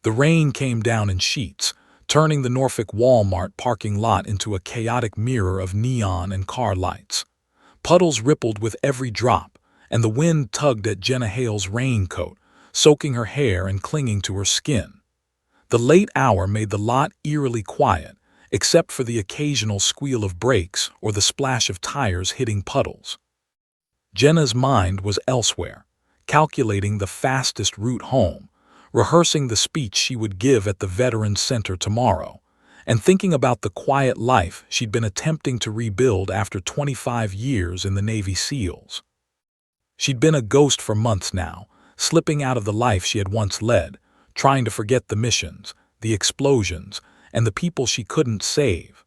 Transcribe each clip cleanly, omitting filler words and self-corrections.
The rain came down in sheets, turning the Norfolk Walmart parking lot into a chaotic mirror of neon and car lights. Puddles rippled with every drop, and the wind tugged at Jenna Hale's raincoat, soaking her hair and clinging to her skin. The late hour made the lot eerily quiet, except for the occasional squeal of brakes or the splash of tires hitting puddles. Jenna's mind was elsewhere, calculating the fastest route home, rehearsing the speech she would give at the Veterans Center tomorrow, and thinking about the quiet life she'd been attempting to rebuild after 25 years in the Navy SEALs. She'd been a ghost for months now, slipping out of the life she had once led, trying to forget the missions, the explosions, and the people she couldn't save.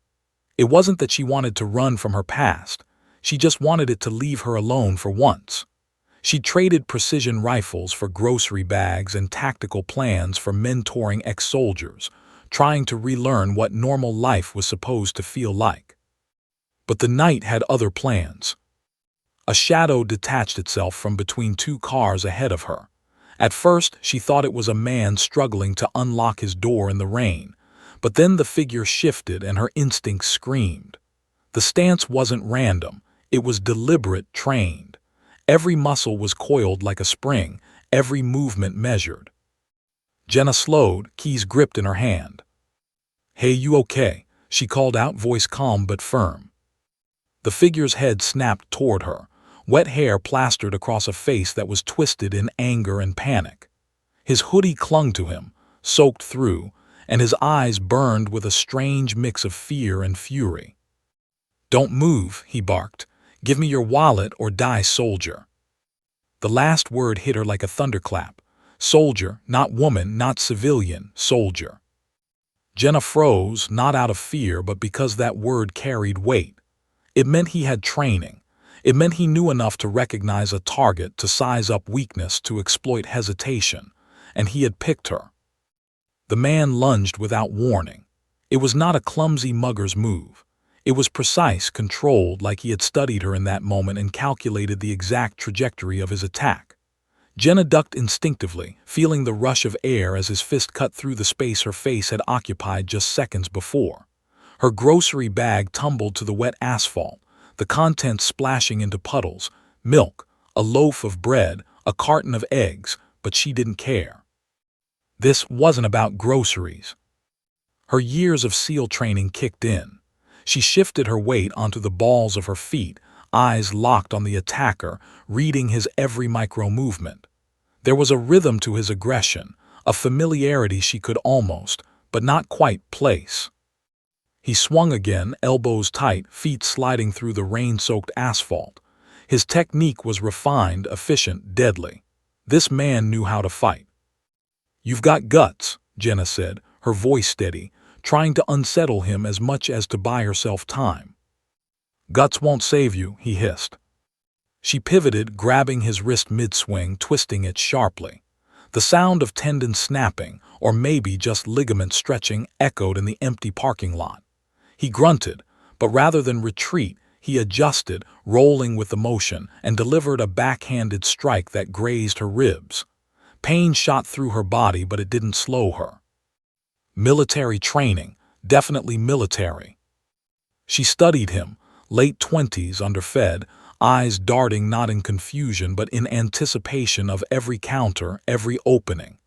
It wasn't that she wanted to run from her past, she just wanted it to leave her alone for once. She traded precision rifles for grocery bags and tactical plans for mentoring ex-soldiers, trying to relearn what normal life was supposed to feel like. But the night had other plans. A shadow detached itself from between two cars ahead of her. At first, she thought it was a man struggling to unlock his door in the rain, but then the figure shifted and her instincts screamed. The stance wasn't random, it was deliberate, trained. Every muscle was coiled like a spring, every movement measured. Jenna slowed, keys gripped in her hand. "Hey, you okay?" she called out, voice calm but firm. The figure's head snapped toward her, wet hair plastered across a face that was twisted in anger and panic. His hoodie clung to him, soaked through, and his eyes burned with a strange mix of fear and fury. "Don't move," he barked. "Give me your wallet or die, soldier." The last word hit her like a thunderclap. Soldier, not woman, not civilian, soldier. Jenna froze, not out of fear, but because that word carried weight. It meant he had training. It meant he knew enough to recognize a target, to size up weakness, to exploit hesitation. And he had picked her. The man lunged without warning. It was not a clumsy mugger's move. It was precise, controlled, like he had studied her in that moment and calculated the exact trajectory of his attack. Jenna ducked instinctively, feeling the rush of air as his fist cut through the space her face had occupied just seconds before. Her grocery bag tumbled to the wet asphalt, the contents splashing into puddles, milk, a loaf of bread, a carton of eggs, but she didn't care. This wasn't about groceries. Her years of SEAL training kicked in. She shifted her weight onto the balls of her feet, eyes locked on the attacker, reading his every micro-movement. There was a rhythm to his aggression, a familiarity she could almost, but not quite, place. He swung again, elbows tight, feet sliding through the rain-soaked asphalt. His technique was refined, efficient, deadly. This man knew how to fight. "You've got guts," Jenna said, her voice steady, trying to unsettle him as much as to buy herself time. "Guts won't save you," he hissed. She pivoted, grabbing his wrist mid-swing, twisting it sharply. The sound of tendons snapping, or maybe just ligament stretching, echoed in the empty parking lot. He grunted, but rather than retreat, he adjusted, rolling with the motion, and delivered a backhanded strike that grazed her ribs. Pain shot through her body, but it didn't slow her. Military training, definitely military. She studied him, late 20s, underfed, eyes darting not in confusion but in anticipation of every counter, every opening.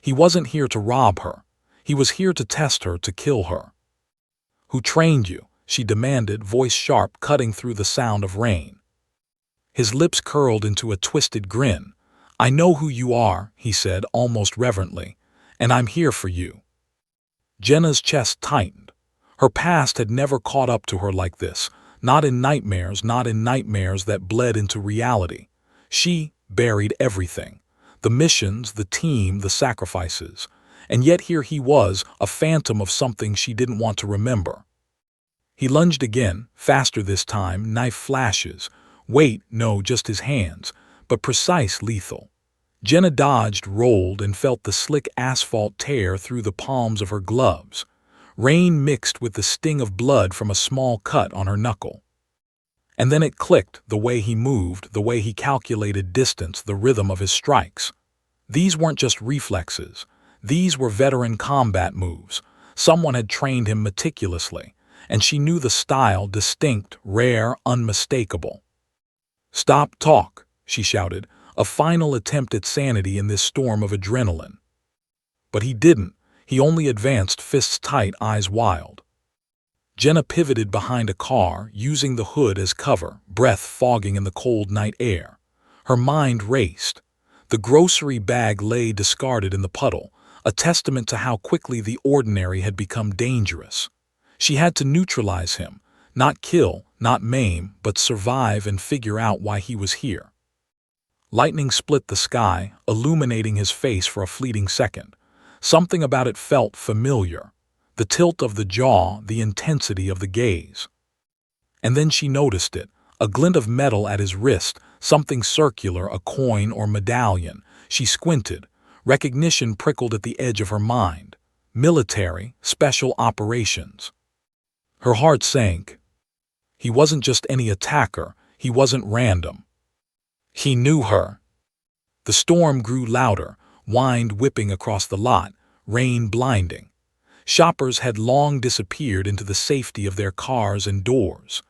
He wasn't here to rob her. He was here to test her, to kill her. "Who trained you?" she demanded, voice sharp, cutting through the sound of rain. His lips curled into a twisted grin. "I know who you are," he said, almost reverently, "and I'm here for you." Jenna's chest tightened. Her past had never caught up to her like this, not in nightmares that bled into reality. She buried everything. The missions, the team, the sacrifices. And yet here he was, a phantom of something she didn't want to remember. He lunged again, faster this time, knife flashes. Weight, no, just his hands, but precise, lethal. Jenna dodged, rolled, and felt the slick asphalt tear through the palms of her gloves. Rain mixed with the sting of blood from a small cut on her knuckle. And then it clicked, the way he moved, the way he calculated distance, the rhythm of his strikes. These weren't just reflexes. These were veteran combat moves. Someone had trained him meticulously, and she knew the style distinct, rare, unmistakable. "Stop talk," she shouted, a final attempt at sanity in this storm of adrenaline. But he didn't. He only advanced, fists tight, eyes wild. Jenna pivoted behind a car, using the hood as cover, breath fogging in the cold night air. Her mind raced. The grocery bag lay discarded in the puddle, a testament to how quickly the ordinary had become dangerous. She had to neutralize him, not kill, not maim, but survive and figure out why he was here. Lightning split the sky, illuminating his face for a fleeting second. Something about it felt familiar. The tilt of the jaw, the intensity of the gaze. And then she noticed it, a glint of metal at his wrist, something circular, a coin or medallion. She squinted. Recognition prickled at the edge of her mind. Military, special operations. Her heart sank. He wasn't just any attacker, he wasn't random. He knew her. The storm grew louder, wind whipping across the lot, rain blinding. Shoppers had long disappeared into the safety of their cars and doors.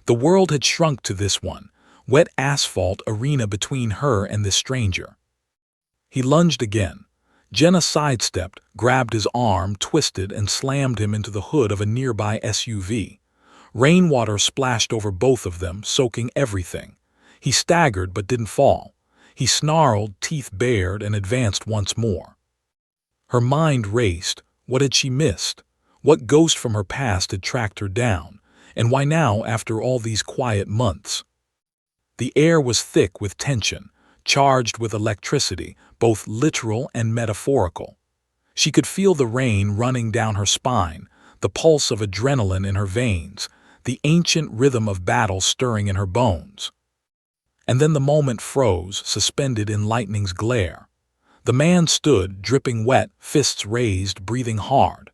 The world had shrunk to this one, wet asphalt arena between her and this stranger. He lunged again. Jenna sidestepped, grabbed his arm, twisted, and slammed him into the hood of a nearby SUV. Rainwater splashed over both of them, soaking everything. He staggered but didn't fall. He snarled, teeth bared, and advanced once more. Her mind raced. What had she missed? What ghost from her past had tracked her down? And why now, after all these quiet months? The air was thick with tension, charged with electricity, both literal and metaphorical. She could feel the rain running down her spine, the pulse of adrenaline in her veins, the ancient rhythm of battle stirring in her bones. And then the moment froze, suspended in lightning's glare. The man stood, dripping wet, fists raised, breathing hard.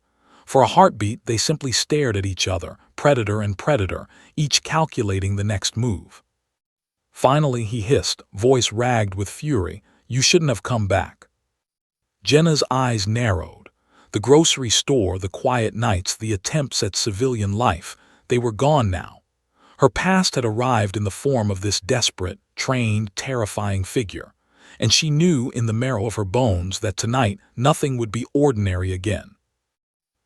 For a heartbeat, they simply stared at each other, predator and predator, each calculating the next move. Finally, he hissed, voice ragged with fury, "You shouldn't have come back." Jenna's eyes narrowed. The grocery store, the quiet nights, the attempts at civilian life, they were gone now. Her past had arrived in the form of this desperate, trained, terrifying figure. And she knew in the marrow of her bones that tonight nothing would be ordinary again.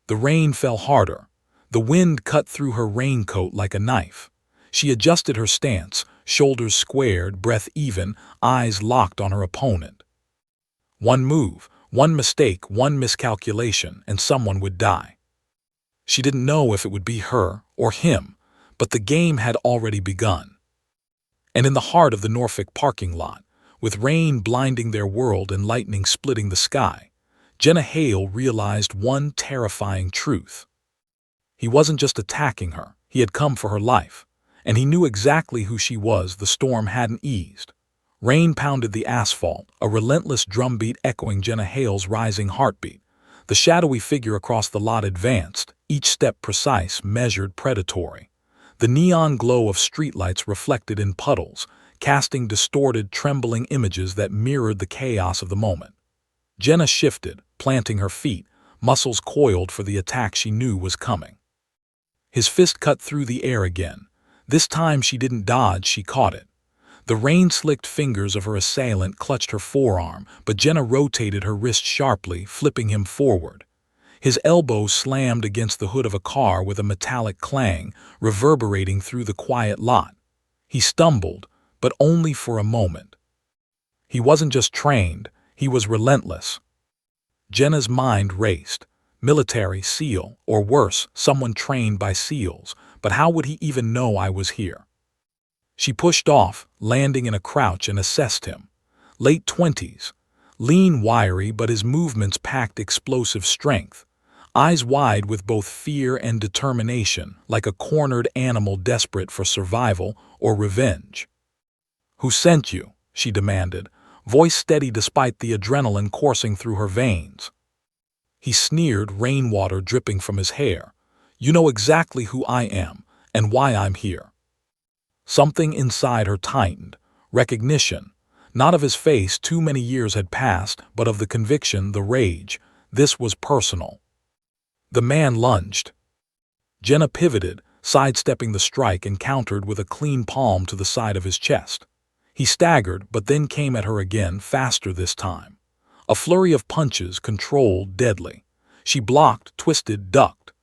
The rain fell harder. The wind cut through her raincoat like a knife. She adjusted her stance, shoulders squared, breath even, eyes locked on her opponent. One move, one mistake, one miscalculation, and someone would die. She didn't know if it would be her or him, but the game had already begun. And in the heart of the Norfolk parking lot, with rain blinding their world and lightning splitting the sky, Jenna Hale realized one terrifying truth. He wasn't just attacking her, he had come for her life. And he knew exactly who she was. The storm hadn't eased. Rain pounded the asphalt, a relentless drumbeat echoing Jenna Hale's rising heartbeat. The shadowy figure across the lot advanced, each step precise, measured, predatory. The neon glow of streetlights reflected in puddles, casting distorted, trembling images that mirrored the chaos of the moment. Jenna shifted, planting her feet, muscles coiled for the attack she knew was coming. His fist cut through the air again. This time she didn't dodge, she caught it. The rain-slicked fingers of her assailant clutched her forearm, but Jenna rotated her wrist sharply, flipping him forward. His elbow slammed against the hood of a car with a metallic clang, reverberating through the quiet lot. He stumbled, but only for a moment. He wasn't just trained, he was relentless. Jenna's mind raced. Military, SEAL, or worse, someone trained by SEALs, but how would he even know I was here? She pushed off, landing in a crouch, and assessed him. Late 20s, lean, wiry, but his movements packed explosive strength. Eyes wide with both fear and determination, like a cornered animal desperate for survival or revenge. "Who sent you?" she demanded, voice steady despite the adrenaline coursing through her veins. He sneered, rainwater dripping from his hair. "You know exactly who I am and why I'm here." Something inside her tightened. Recognition. Not of his face, too many years had passed, but of the conviction, the rage. This was personal. The man lunged. Jenna pivoted, sidestepping the strike and countered with a clean palm to the side of his chest. He staggered, but then came at her again, faster this time. A flurry of punches, controlled, deadly. She blocked, twisted, ducked.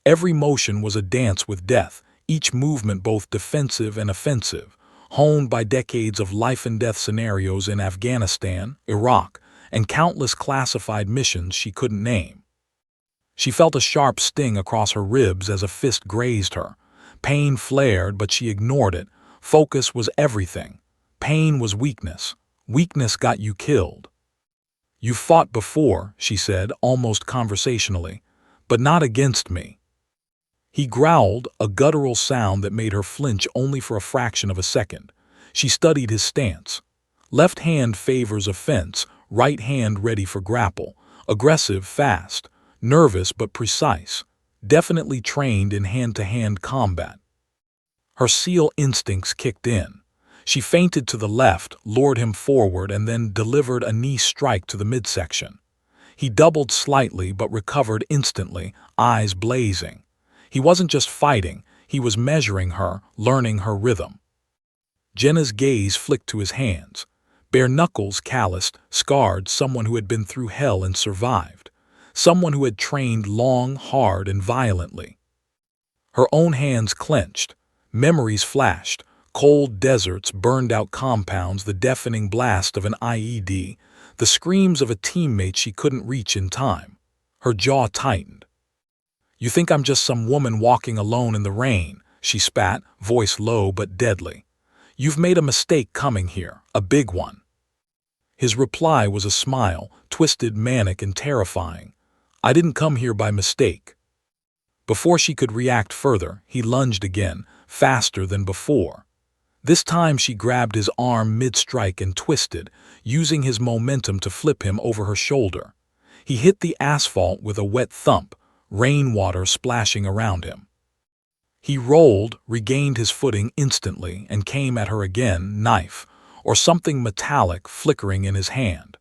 Every motion was a dance with death, each movement both defensive and offensive, honed by decades of life-and-death scenarios in Afghanistan, Iraq, and countless classified missions she couldn't name. She felt a sharp sting across her ribs as a fist grazed her. Pain flared, but she ignored it. Focus was everything. Pain was weakness. Weakness got you killed. "You've fought before," she said, almost conversationally, "but not against me." He growled, a guttural sound that made her flinch only for a fraction of a second. She studied his stance. Left hand favors offense, right hand ready for grapple. Aggressive, fast. Nervous but precise. Definitely trained in hand-to-hand combat. Her SEAL instincts kicked in. She feinted to the left, lured him forward, and then delivered a knee strike to the midsection. He doubled slightly but recovered instantly, eyes blazing. He wasn't just fighting, he was measuring her, learning her rhythm. Jenna's gaze flicked to his hands. Bare knuckles, calloused, scarred, someone who had been through hell and survived. Someone who had trained long, hard, and violently. Her own hands clenched. Memories flashed. Cold deserts, burned-out compounds, the deafening blast of an IED, the screams of a teammate she couldn't reach in time. Her jaw tightened. "You think I'm just some woman walking alone in the rain," she spat, voice low but deadly. "You've made a mistake coming here, a big one." His reply was a smile, twisted, manic, and terrifying. "I didn't come here by mistake." Before she could react further, he lunged again, faster than before. This time she grabbed his arm mid-strike and twisted, using his momentum to flip him over her shoulder. He hit the asphalt with a wet thump, rainwater splashing around him. He rolled, regained his footing instantly, and came at her again, knife, or something metallic flickering in his hand.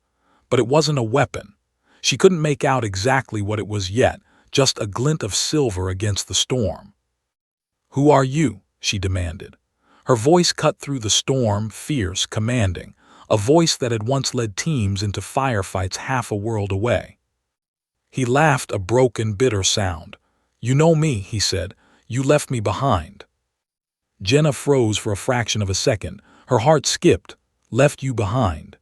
But it wasn't a weapon. She couldn't make out exactly what it was yet, just a glint of silver against the storm. "Who are you?" she demanded. Her voice cut through the storm, fierce, commanding, a voice that had once led teams into firefights half a world away. He laughed, a broken, bitter sound. "You know me," he said. "You left me behind." Jenna froze for a fraction of a second. Her heart skipped. Left you behind.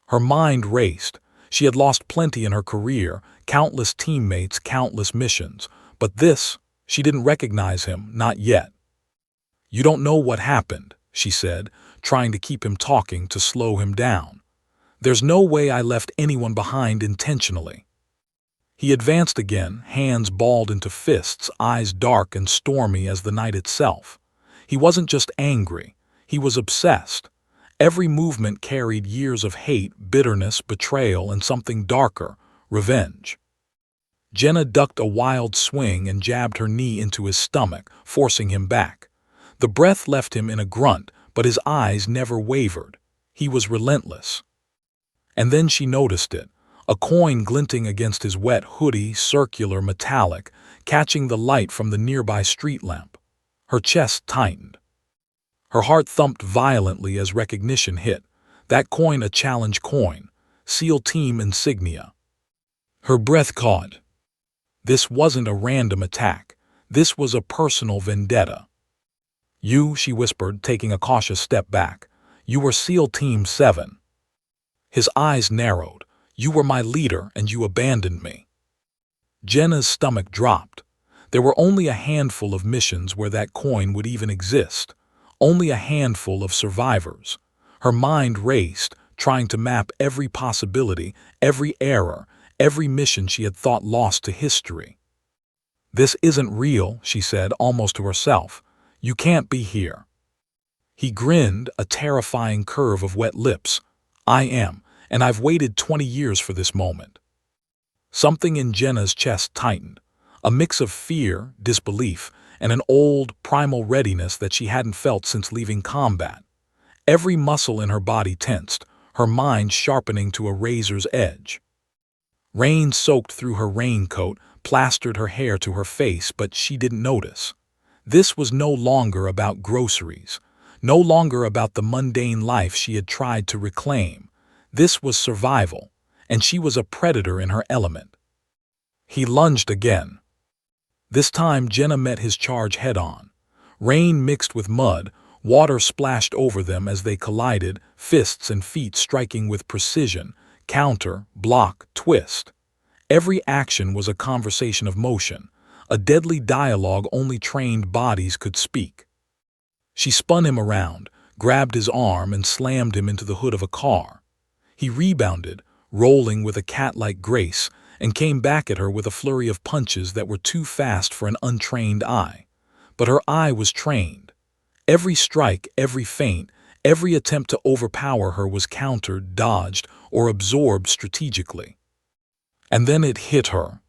Her mind raced. She had lost plenty in her career, countless teammates, countless missions. But this, she didn't recognize him, not yet. "You don't know what happened," she said, trying to keep him talking, to slow him down. "There's no way I left anyone behind intentionally." He advanced again, hands balled into fists, eyes dark and stormy as the night itself. He wasn't just angry, he was obsessed. Every movement carried years of hate, bitterness, betrayal, and something darker, revenge. Jenna ducked a wild swing and jabbed her knee into his stomach, forcing him back. The breath left him in a grunt, but his eyes never wavered. He was relentless. And then she noticed it, a coin glinting against his wet hoodie, circular, metallic, catching the light from the nearby street lamp. Her chest tightened. Her heart thumped violently as recognition hit. That coin, a challenge coin, SEAL team insignia. Her breath caught. This wasn't a random attack. This was a personal vendetta. "You," she whispered, taking a cautious step back. "You were SEAL Team 7. His eyes narrowed. "You were my leader, and you abandoned me." Jenna's stomach dropped. There were only a handful of missions where that coin would even exist. Only a handful of survivors. Her mind raced, trying to map every possibility, every error, every mission she had thought lost to history. "This isn't real," she said, almost to herself. "You can't be here." He grinned, a terrifying curve of wet lips. "I am, and I've waited 20 years for this moment." Something in Jenna's chest tightened, a mix of fear, disbelief, and an old, primal readiness that she hadn't felt since leaving combat. Every muscle in her body tensed, her mind sharpening to a razor's edge. Rain soaked through her raincoat, plastered her hair to her face, but she didn't notice. This was no longer about groceries, no longer about the mundane life she had tried to reclaim. This was survival, and she was a predator in her element. He lunged again. This time Jenna met his charge head-on. Rain mixed with mud, water splashed over them as they collided, fists and feet striking with precision, counter, block, twist. Every action was a conversation of motion, a deadly dialogue only trained bodies could speak. She spun him around, grabbed his arm and slammed him into the hood of a car. He rebounded, rolling with a cat-like grace, and came back at her with a flurry of punches that were too fast for an untrained eye. But her eye was trained. Every strike, every feint, every attempt to overpower her was countered, dodged, or absorbed strategically. And then it hit her.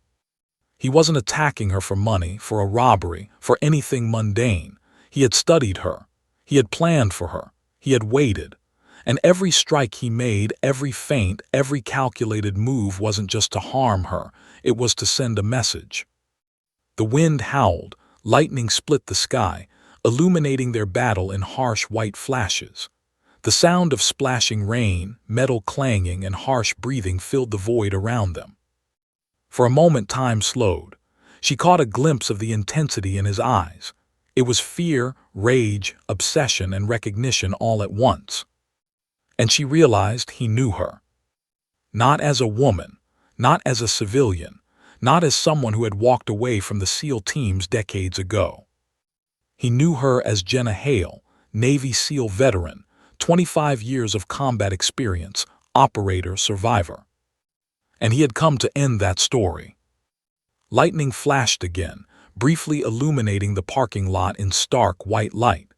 He wasn't attacking her for money, for a robbery, for anything mundane. He had studied her. He had planned for her. He had waited. And every strike he made, every feint, every calculated move wasn't just to harm her, it was to send a message. The wind howled, lightning split the sky, illuminating their battle in harsh white flashes. The sound of splashing rain, metal clanging, and harsh breathing filled the void around them. For a moment time slowed. She caught a glimpse of the intensity in his eyes. It was fear, rage, obsession, and recognition all at once. And she realized he knew her. Not as a woman, not as a civilian, not as someone who had walked away from the SEAL teams decades ago. He knew her as Jenna Hale, Navy SEAL veteran, 25 years of combat experience, operator, survivor. And he had come to end that story. Lightning flashed again, briefly illuminating the parking lot in stark white light.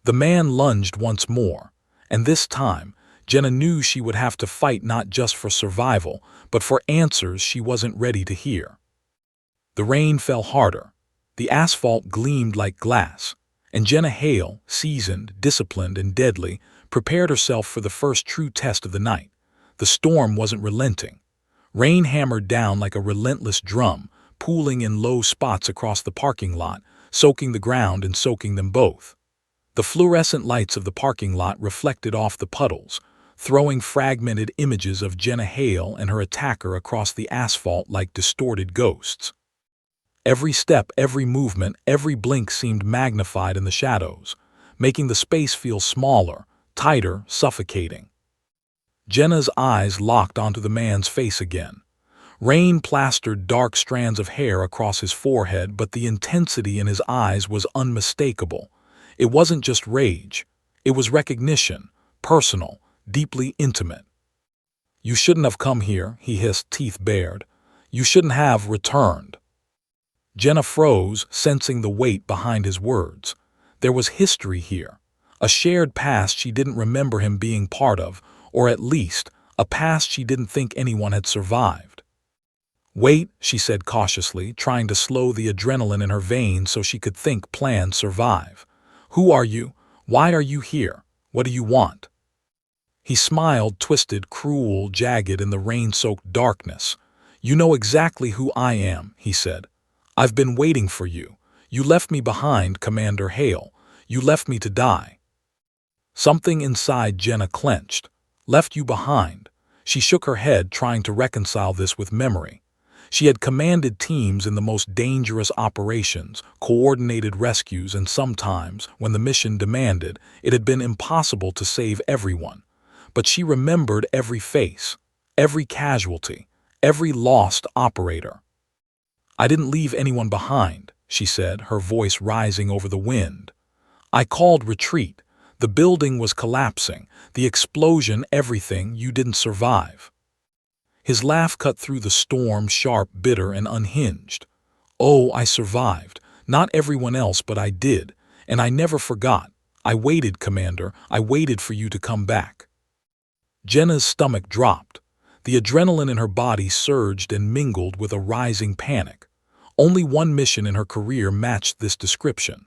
The man lunged once more, and this time, Jenna knew she would have to fight not just for survival, but for answers she wasn't ready to hear. The rain fell harder. The asphalt gleamed like glass, and Jenna Hale, seasoned, disciplined, and deadly, prepared herself for the first true test of the night. The storm wasn't relenting. Rain hammered down like a relentless drum, pooling in low spots across the parking lot, soaking the ground and soaking them both. The fluorescent lights of the parking lot reflected off the puddles, throwing fragmented images of Jenna Hale and her attacker across the asphalt like distorted ghosts. Every step, every movement, every blink seemed magnified in the shadows, making the space feel smaller, tighter, suffocating. Jenna's eyes locked onto the man's face again. Rain plastered dark strands of hair across his forehead, but the intensity in his eyes was unmistakable. It wasn't just rage. It was recognition, personal, deeply intimate. "You shouldn't have come here," he hissed, teeth bared. "You shouldn't have returned." Jenna froze, sensing the weight behind his words. There was history here, a shared past she didn't remember him being part of, or at least, a past she didn't think anyone had survived. "Wait," she said cautiously, trying to slow the adrenaline in her veins so she could think, plan, survive. "Who are you? Why are you here? What do you want?" He smiled, twisted, cruel, jagged in the rain-soaked darkness. "You know exactly who I am," he said. "I've been waiting for you. You left me behind, Commander Hale. You left me to die." Something inside Jenna clenched. Left you behind. She shook her head, trying to reconcile this with memory. She had commanded teams in the most dangerous operations, coordinated rescues, and sometimes, when the mission demanded, it had been impossible to save everyone. But she remembered every face, every casualty, every lost operator. "I didn't leave anyone behind," she said, her voice rising over the wind. "I called retreat. The building was collapsing, the explosion, everything. You didn't survive." His laugh cut through the storm, sharp, bitter, and unhinged. "Oh, I survived. Not everyone else, but I did. And I never forgot. I waited, Commander. I waited for you to come back." Jenna's stomach dropped. The adrenaline in her body surged and mingled with a rising panic. Only one mission in her career matched this description.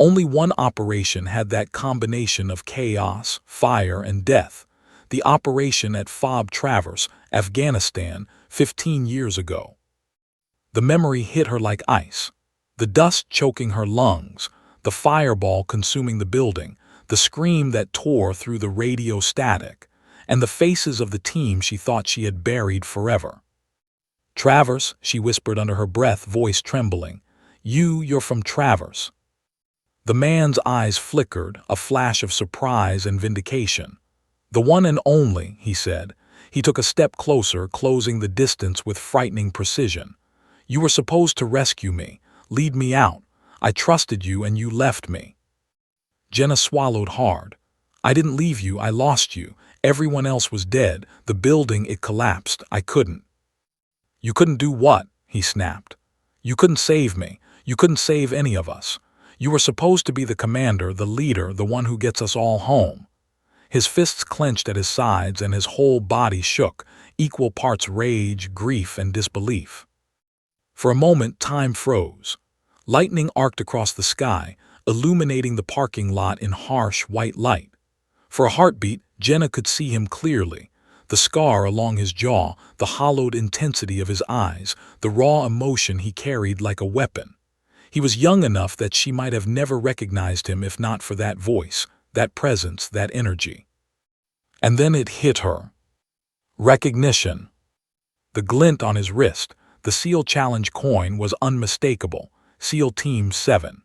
Only one operation had that combination of chaos, fire, and death. The operation at Fob Traverse, Afghanistan, 15 years ago. The memory hit her like ice. The dust choking her lungs, the fireball consuming the building, the scream that tore through the radio static, and the faces of the team she thought she had buried forever. "Travers," she whispered under her breath, voice trembling. You're from Travers." The man's eyes flickered, a flash of surprise and vindication. "The one and only," he said. He took a step closer, closing the distance with frightening precision. "You were supposed to rescue me, lead me out. I trusted you and you left me." Jenna swallowed hard. "I didn't leave you, I lost you. Everyone else was dead. The building, it collapsed. I couldn't." "You couldn't do what?" he snapped. "You couldn't save me. You couldn't save any of us. You were supposed to be the commander, the leader, the one who gets us all home." His fists clenched at his sides and his whole body shook, equal parts rage, grief, and disbelief. For a moment, time froze. Lightning arced across the sky, illuminating the parking lot in harsh white light. For a heartbeat, Jenna could see him clearly. The scar along his jaw, the hollowed intensity of his eyes, the raw emotion he carried like a weapon. He was young enough that she might have never recognized him if not for that voice, that presence, that energy. And then it hit her. Recognition. The glint on his wrist, the SEAL Challenge coin, was unmistakable. SEAL Team 7.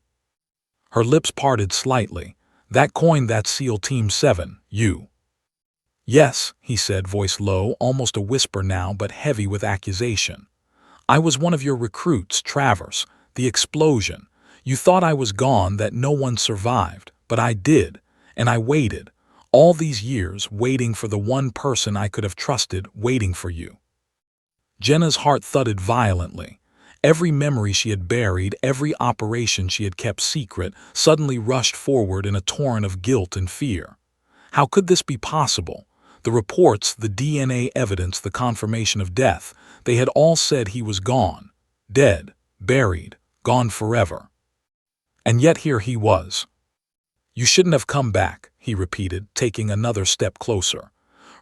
Her lips parted slightly. "That coin, that's SEAL Team 7, you." "Yes," he said, voice low, almost a whisper now, but heavy with accusation. "I was one of your recruits, Travers. The explosion. You thought I was gone, that no one survived, but I did. And I waited. All these years, waiting for the one person I could have trusted, waiting for you." Jenna's heart thudded violently. Every memory she had buried, every operation she had kept secret, suddenly rushed forward in a torrent of guilt and fear. How could this be possible? The reports, the DNA evidence, the confirmation of death, they had all said he was gone, dead, buried, gone forever. And yet here he was. "You shouldn't have come back," he repeated, taking another step closer.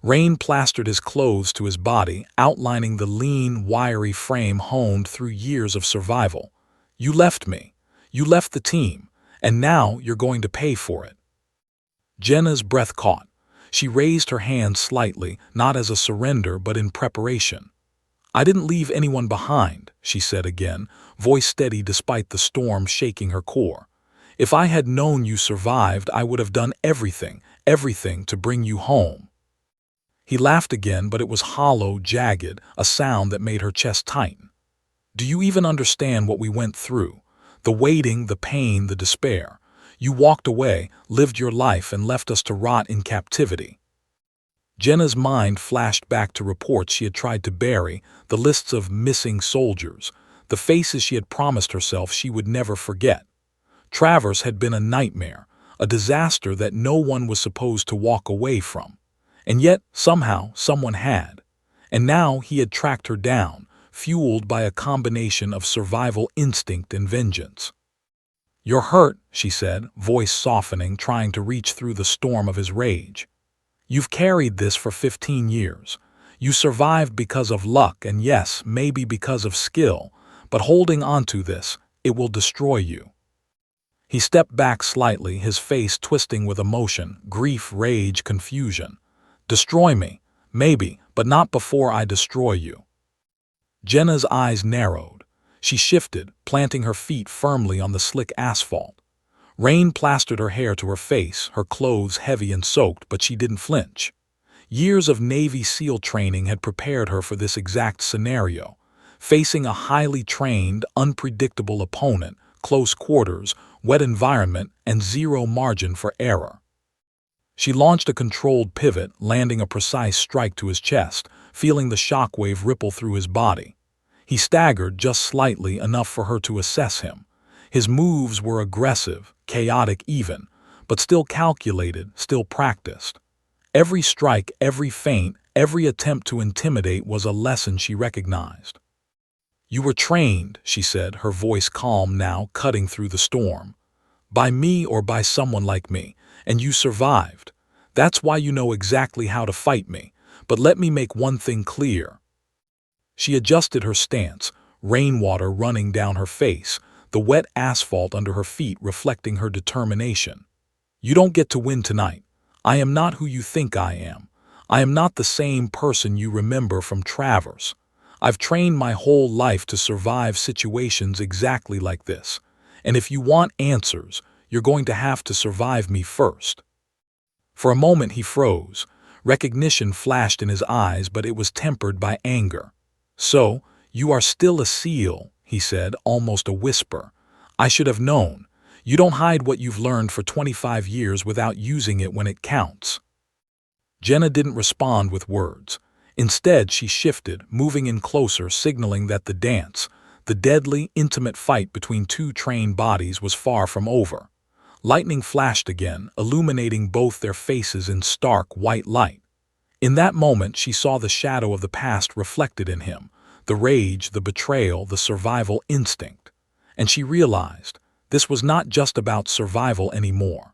Rain plastered his clothes to his body, outlining the lean, wiry frame honed through years of survival. "You left me. You left the team. And now you're going to pay for it." Jenna's breath caught. She raised her hand slightly, not as a surrender but in preparation. "I didn't leave anyone behind," she said again, voice steady despite the storm shaking her core. "If I had known you survived, I would have done everything to bring you home." He laughed again, but it was hollow, jagged, a sound that made her chest tighten. "Do you even understand what we went through? The waiting, the pain, the despair. You walked away, lived your life, and left us to rot in captivity." Jenna's mind flashed back to reports she had tried to bury, the lists of missing soldiers, the faces she had promised herself she would never forget. Travers had been a nightmare, a disaster that no one was supposed to walk away from. And yet, somehow, someone had. And now he had tracked her down, fueled by a combination of survival instinct and vengeance. "You're hurt," she said, voice softening, trying to reach through the storm of his rage. "You've carried this for 15 years. You survived because of luck and, yes, maybe because of skill, but holding on to this, it will destroy you." He stepped back slightly, his face twisting with emotion, grief, rage, confusion. "Destroy me, maybe, but not before I destroy you." Jenna's eyes narrowed. She shifted, planting her feet firmly on the slick asphalt. Rain plastered her hair to her face, her clothes heavy and soaked, but she didn't flinch. Years of Navy SEAL training had prepared her for this exact scenario. Facing a highly trained, unpredictable opponent, close quarters, wet environment, and zero margin for error. She launched a controlled pivot, landing a precise strike to his chest, feeling the shockwave ripple through his body. He staggered just slightly, enough for her to assess him. His moves were aggressive, chaotic even, but still calculated, still practiced. Every strike, every feint, every attempt to intimidate was a lesson she recognized. "You were trained," she said, her voice calm now, cutting through the storm. "By me or by someone like me, and you survived. That's why you know exactly how to fight me. But let me make one thing clear." She adjusted her stance, rainwater running down her face, the wet asphalt under her feet reflecting her determination. You don't get to win tonight. I am not who you think I am. I am not the same person you remember from Travers. I've trained my whole life to survive situations exactly like this. And if you want answers, you're going to have to survive me first. For a moment he froze. Recognition flashed in his eyes, but it was tempered by anger. So, you are still a SEAL, he said, almost a whisper. I should have known. You don't hide what you've learned for 25 years without using it when it counts. Jenna didn't respond with words. Instead, she shifted, moving in closer, signaling that the dance, the deadly, intimate fight between two trained bodies, was far from over. Lightning flashed again, illuminating both their faces in stark white light. In that moment, she saw the shadow of the past reflected in him, the rage, the betrayal, the survival instinct. And she realized this was not just about survival anymore.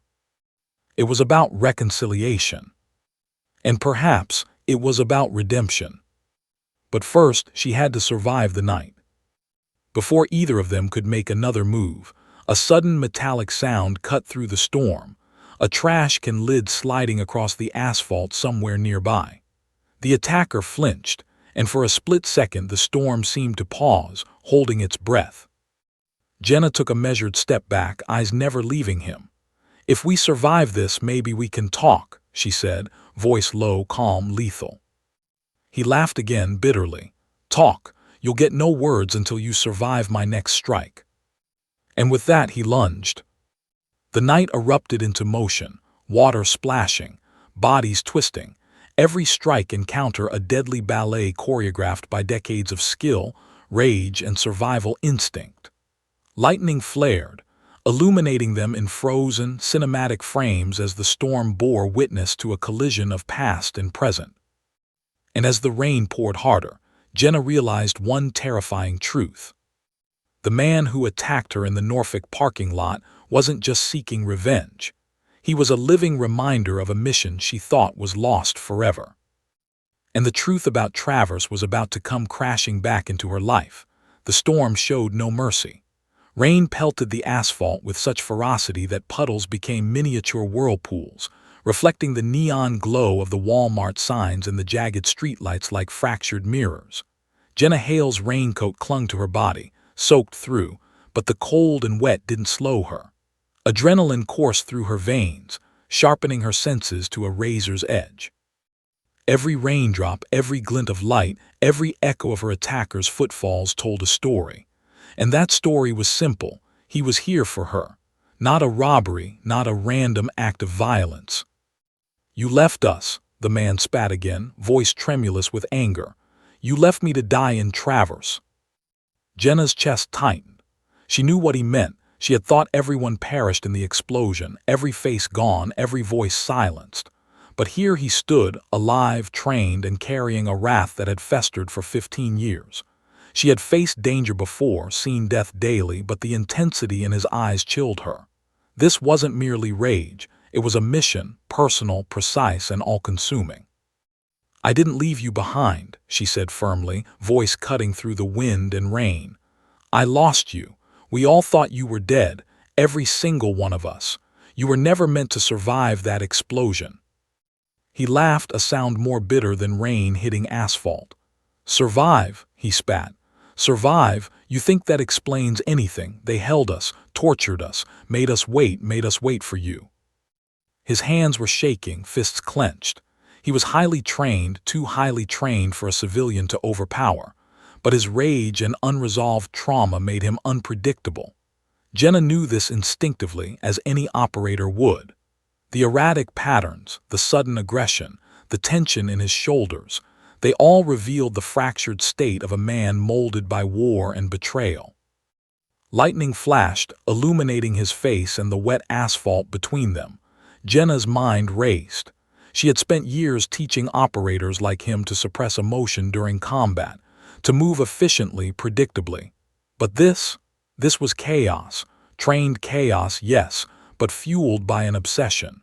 It was about reconciliation. And perhaps it was about redemption. But first, she had to survive the night. Before either of them could make another move, a sudden metallic sound cut through the storm, a trash can lid sliding across the asphalt somewhere nearby. The attacker flinched, and for a split second the storm seemed to pause, holding its breath. Jenna took a measured step back, eyes never leaving him. If we survive this, maybe we can talk, she said, voice low, calm, lethal. He laughed again, bitterly. Talk. You'll get no words until you survive my next strike. And with that he lunged. The night erupted into motion, water splashing, bodies twisting, every strike encounter a deadly ballet choreographed by decades of skill, rage, and survival instinct. Lightning flared, illuminating them in frozen, cinematic frames as the storm bore witness to a collision of past and present. And as the rain poured harder, Jenna realized one terrifying truth. The man who attacked her in the Norfolk parking lot wasn't just seeking revenge. He was a living reminder of a mission she thought was lost forever. And the truth about Travers was about to come crashing back into her life. The storm showed no mercy. Rain pelted the asphalt with such ferocity that puddles became miniature whirlpools, reflecting the neon glow of the Walmart signs and the jagged streetlights like fractured mirrors. Jenna Hale's raincoat clung to her body, soaked through, but the cold and wet didn't slow her. Adrenaline coursed through her veins, sharpening her senses to a razor's edge. Every raindrop, every glint of light, every echo of her attacker's footfalls told a story. And that story was simple. He was here for her. Not a robbery, not a random act of violence. You left us, the man spat again, voice tremulous with anger. You left me to die in Travers. Jenna's chest tightened. She knew what he meant. She had thought everyone perished in the explosion, every face gone, every voice silenced. But here he stood, alive, trained, and carrying a wrath that had festered for 15 years. She had faced danger before, seen death daily, but the intensity in his eyes chilled her. This wasn't merely rage. It was a mission, personal, precise, and all-consuming. I didn't leave you behind, she said firmly, voice cutting through the wind and rain. I lost you. We all thought you were dead, every single one of us. You were never meant to survive that explosion. He laughed, a sound more bitter than rain hitting asphalt. Survive, he spat. Survive? You think that explains anything? They held us, tortured us, made us wait for you. His hands were shaking, fists clenched. He was highly trained, too highly trained for a civilian to overpower. But his rage and unresolved trauma made him unpredictable. Jenna knew this instinctively, as any operator would. The erratic patterns, the sudden aggression, the tension in his shoulders, they all revealed the fractured state of a man molded by war and betrayal. Lightning flashed, illuminating his face and the wet asphalt between them. Jenna's mind raced. She had spent years teaching operators like him to suppress emotion during combat, to move efficiently, predictably. But this was chaos. Trained chaos, yes, but fueled by an obsession.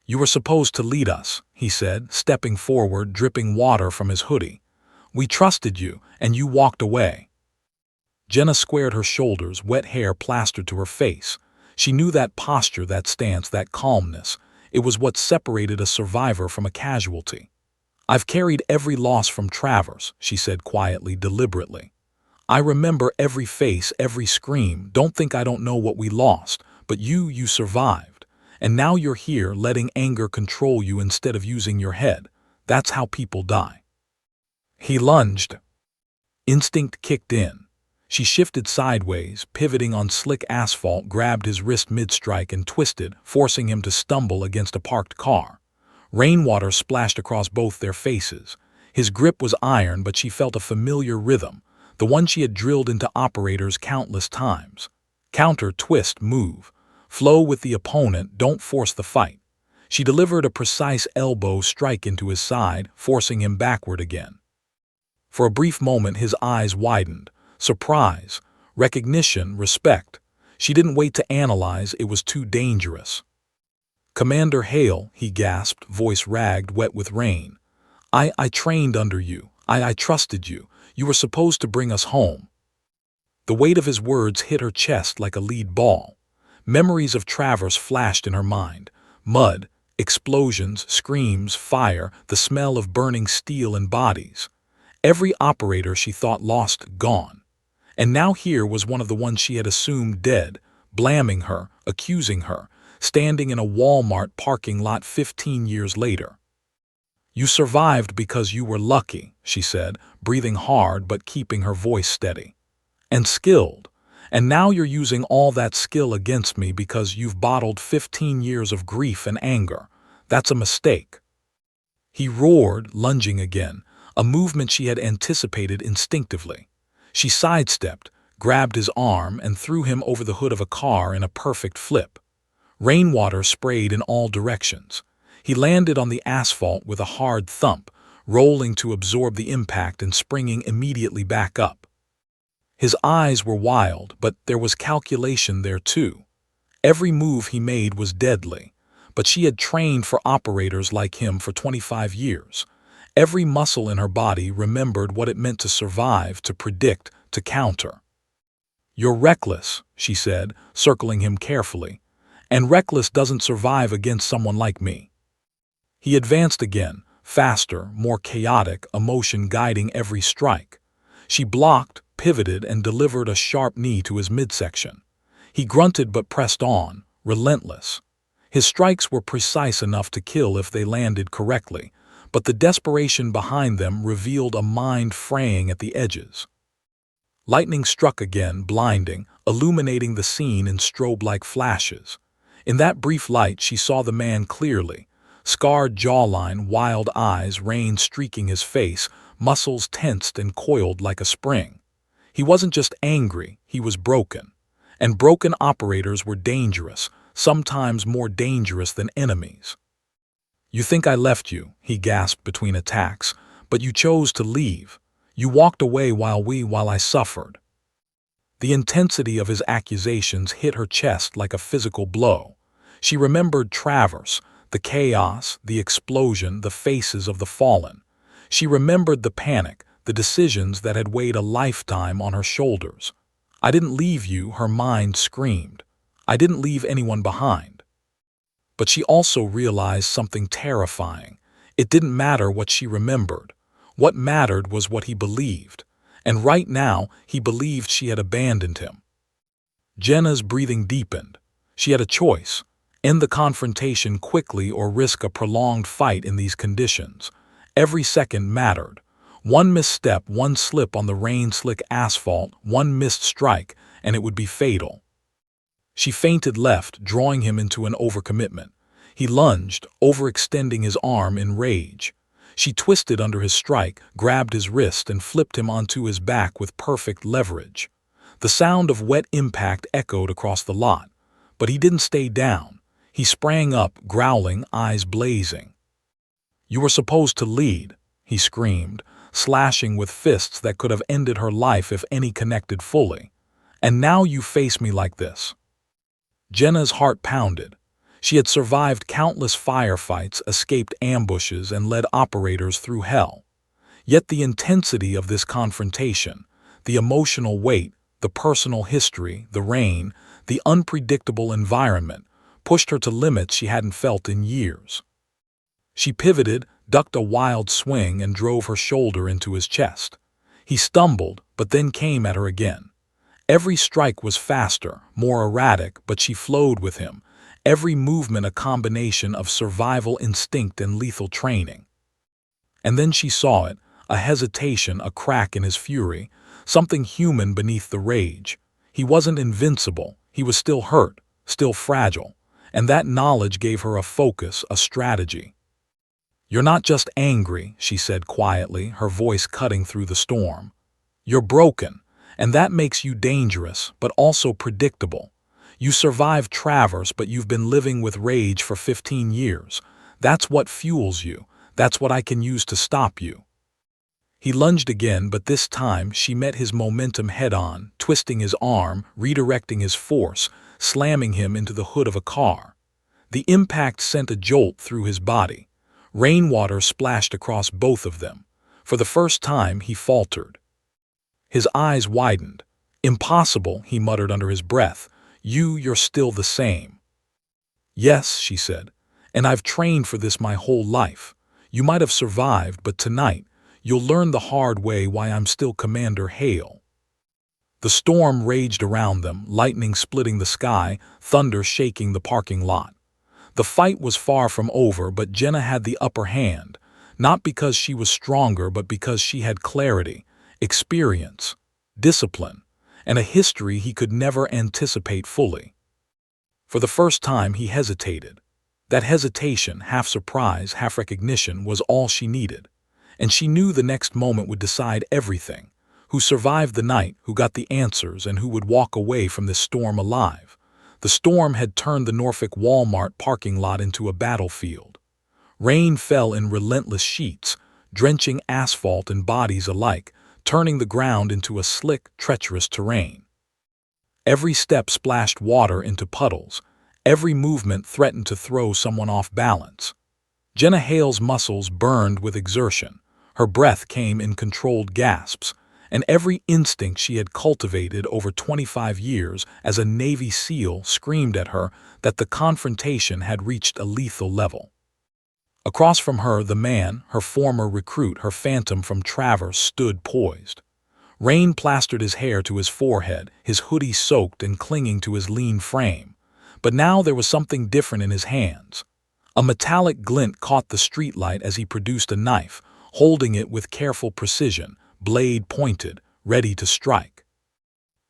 You were supposed to lead us, he said, stepping forward, dripping water from his hoodie. We trusted you, and you walked away." Jenna squared her shoulders, wet hair plastered to her face. She knew that posture, that stance, that calmness. It was what separated a survivor from a casualty. "I've carried every loss from Travers," she said quietly, deliberately. "I remember every face, every scream. Don't think I don't know what we lost, but you survived. And now you're here letting anger control you instead of using your head. That's how people die." He lunged. Instinct kicked in. She shifted sideways, pivoting on slick asphalt, grabbed his wrist mid-strike and twisted, forcing him to stumble against a parked car. Rainwater splashed across both their faces. His grip was iron, but she felt a familiar rhythm, the one she had drilled into operators countless times. Counter, twist, move. Flow with the opponent, don't force the fight. She delivered a precise elbow strike into his side, forcing him backward again. For a brief moment his eyes widened. Surprise, recognition, respect. She didn't wait to analyze, it was too dangerous. "Commander Hale," he gasped, voice ragged, wet with rain. I trained under you. I trusted you. You were supposed to bring us home." The weight of his words hit her chest like a lead ball. Memories of Travers flashed in her mind. Mud, explosions, screams, fire, the smell of burning steel and bodies. Every operator she thought lost, gone. And now here was one of the ones she had assumed dead, blaming her, accusing her, standing in a Walmart parking lot 15 years later. "You survived because you were lucky," she said, breathing hard but keeping her voice steady. "And skilled. And now you're using all that skill against me because you've bottled 15 years of grief and anger. That's a mistake." He roared, lunging again, a movement she had anticipated instinctively. She sidestepped, grabbed his arm, and threw him over the hood of a car in a perfect flip. Rainwater sprayed in all directions. He landed on the asphalt with a hard thump, rolling to absorb the impact and springing immediately back up. His eyes were wild, but there was calculation there too. Every move he made was deadly, but she had trained for operators like him for 25 years. Every muscle in her body remembered what it meant to survive, to predict, to counter. "You're reckless," she said, circling him carefully. "And reckless doesn't survive against someone like me." He advanced again, faster, more chaotic, emotion guiding every strike. She blocked, pivoted, and delivered a sharp knee to his midsection. He grunted but pressed on, relentless. His strikes were precise enough to kill if they landed correctly, but the desperation behind them revealed a mind fraying at the edges. Lightning struck again, blinding, illuminating the scene in strobe-like flashes. In that brief light she saw the man clearly. Scarred jawline, wild eyes, rain streaking his face, muscles tensed and coiled like a spring. He wasn't just angry, he was broken. And broken operators were dangerous, sometimes more dangerous than enemies. "You think I left you," he gasped between attacks, "but you chose to leave. You walked away while I suffered." The intensity of his accusations hit her chest like a physical blow. She remembered Travers, the chaos, the explosion, the faces of the fallen. She remembered the panic, the decisions that had weighed a lifetime on her shoulders. "I didn't leave you," her mind screamed. "I didn't leave anyone behind." But she also realized something terrifying. It didn't matter what she remembered. What mattered was what he believed. And right now, he believed she had abandoned him. Jenna's breathing deepened. She had a choice: end the confrontation quickly or risk a prolonged fight in these conditions. Every second mattered. One misstep, one slip on the rain-slick asphalt, one missed strike, and it would be fatal. She feinted left, drawing him into an overcommitment. He lunged, overextending his arm in rage. She twisted under his strike, grabbed his wrist, and flipped him onto his back with perfect leverage. The sound of wet impact echoed across the lot, but he didn't stay down. He sprang up, growling, eyes blazing. "You were supposed to lead," he screamed, slashing with fists that could have ended her life if any connected fully. "And now you face me like this." Jenna's heart pounded. She had survived countless firefights, escaped ambushes, and led operators through hell. Yet the intensity of this confrontation, the emotional weight, the personal history, the rain, the unpredictable environment, pushed her to limits she hadn't felt in years. She pivoted, ducked a wild swing, and drove her shoulder into his chest. He stumbled, but then came at her again. Every strike was faster, more erratic, but she flowed with him, every movement a combination of survival instinct and lethal training. And then she saw it, a hesitation, a crack in his fury, something human beneath the rage. He wasn't invincible, he was still hurt, still fragile, and that knowledge gave her a focus, a strategy. "You're not just angry," she said quietly, her voice cutting through the storm. "You're broken, and that makes you dangerous, but also predictable. You survived Traverse, but you've been living with rage for 15 years. That's what fuels you. That's what I can use to stop you." He lunged again, but this time she met his momentum head-on, twisting his arm, redirecting his force, slamming him into the hood of a car. The impact sent a jolt through his body. Rainwater splashed across both of them. For the first time, he faltered. His eyes widened. "Impossible," he muttered under his breath. You're still the same." "Yes," she said, "and I've trained for this my whole life. You might have survived, but tonight, you'll learn the hard way why I'm still Commander Hale." The storm raged around them, lightning splitting the sky, thunder shaking the parking lot. The fight was far from over, but Jenna had the upper hand, not because she was stronger, but because she had clarity, experience, discipline, and a history he could never anticipate fully. For the first time, he hesitated. That hesitation, half surprise, half recognition, was all she needed. And she knew the next moment would decide everything. Who survived the night, who got the answers, and who would walk away from this storm alive. The storm had turned the Norfolk Walmart parking lot into a battlefield. Rain fell in relentless sheets, drenching asphalt and bodies alike, turning the ground into a slick, treacherous terrain. Every step splashed water into puddles. Every movement threatened to throw someone off balance. Jenna Hale's muscles burned with exertion. Her breath came in controlled gasps, and every instinct she had cultivated over 25 years as a Navy SEAL screamed at her that the confrontation had reached a lethal level. Across from her, the man, her former recruit, her phantom from Traverse, stood poised. Rain plastered his hair to his forehead, his hoodie soaked and clinging to his lean frame. But now there was something different in his hands. A metallic glint caught the streetlight as he produced a knife, holding it with careful precision, blade pointed, ready to strike.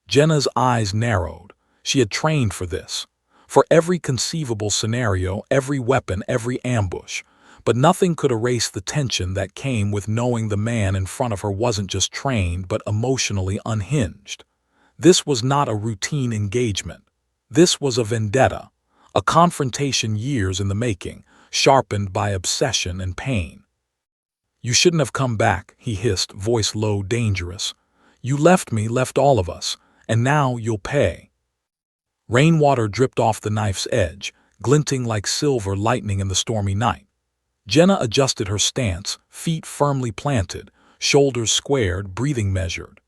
Jenna's eyes narrowed. She had trained for this. For every conceivable scenario, every weapon, every ambush. But nothing could erase the tension that came with knowing the man in front of her wasn't just trained but emotionally unhinged. This was not a routine engagement. This was a vendetta, a confrontation years in the making, sharpened by obsession and pain. "You shouldn't have come back," he hissed, voice low, dangerous. "You left me, left all of us, and now you'll pay." Rainwater dripped off the knife's edge, glinting like silver lightning in the stormy night. Jenna adjusted her stance, feet firmly planted, shoulders squared, breathing measured.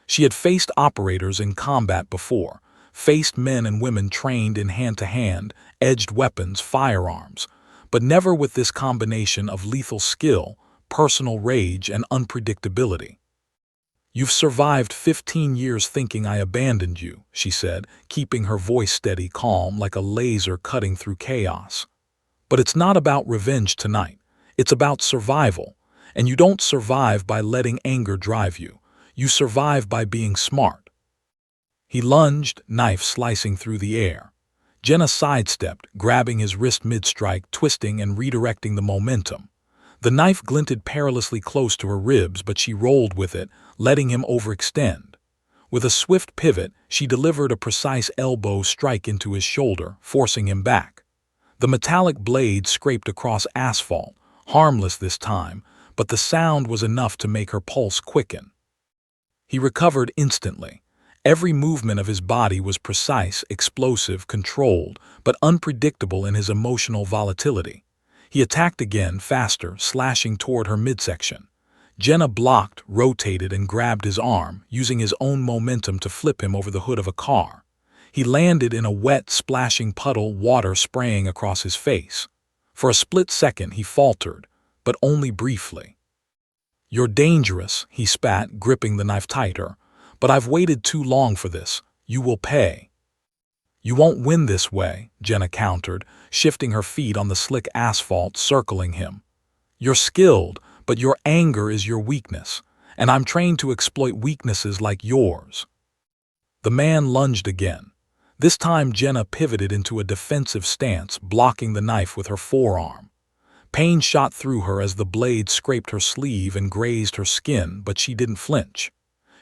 She had faced operators in combat before, faced men and women trained in hand-to-hand, edged weapons, firearms, but never with this combination of lethal skill, personal rage, and unpredictability. "You've survived 15 years thinking I abandoned you," she said, keeping her voice steady, calm, like a laser cutting through chaos. "But it's not about revenge tonight. It's about survival. And you don't survive by letting anger drive you. You survive by being smart." He lunged, knife slicing through the air. Jenna sidestepped, grabbing his wrist mid-strike, twisting and redirecting the momentum. The knife glinted perilously close to her ribs, but she rolled with it, letting him overextend. With a swift pivot, she delivered a precise elbow strike into his shoulder, forcing him back. The metallic blade scraped across asphalt, harmless this time, but the sound was enough to make her pulse quicken. He recovered instantly. Every movement of his body was precise, explosive, controlled, but unpredictable in his emotional volatility. He attacked again, faster, slashing toward her midsection. Jenna blocked, rotated, and grabbed his arm, using his own momentum to flip him over the hood of a car. He landed in a wet, splashing puddle, water spraying across his face. For a split second he faltered, but only briefly. "You're dangerous," he spat, gripping the knife tighter. "But I've waited too long for this. You will pay." "You won't win this way," Jenna countered, shifting her feet on the slick asphalt, circling him. "You're skilled, but your anger is your weakness, and I'm trained to exploit weaknesses like yours." The man lunged again. This time Jenna pivoted into a defensive stance, blocking the knife with her forearm. Pain shot through her as the blade scraped her sleeve and grazed her skin, but she didn't flinch.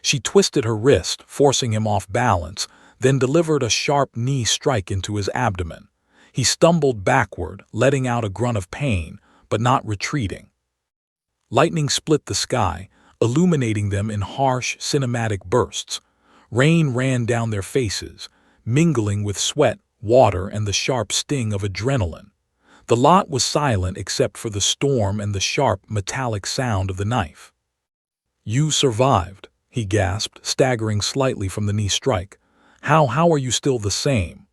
She twisted her wrist, forcing him off balance, then delivered a sharp knee strike into his abdomen. He stumbled backward, letting out a grunt of pain, but not retreating. Lightning split the sky, illuminating them in harsh, cinematic bursts. Rain ran down their faces, mingling with sweat, water, and the sharp sting of adrenaline. The lot was silent except for the storm and the sharp, metallic sound of the knife. "You survived," he gasped, staggering slightly from the knee strike. How are you still the same?"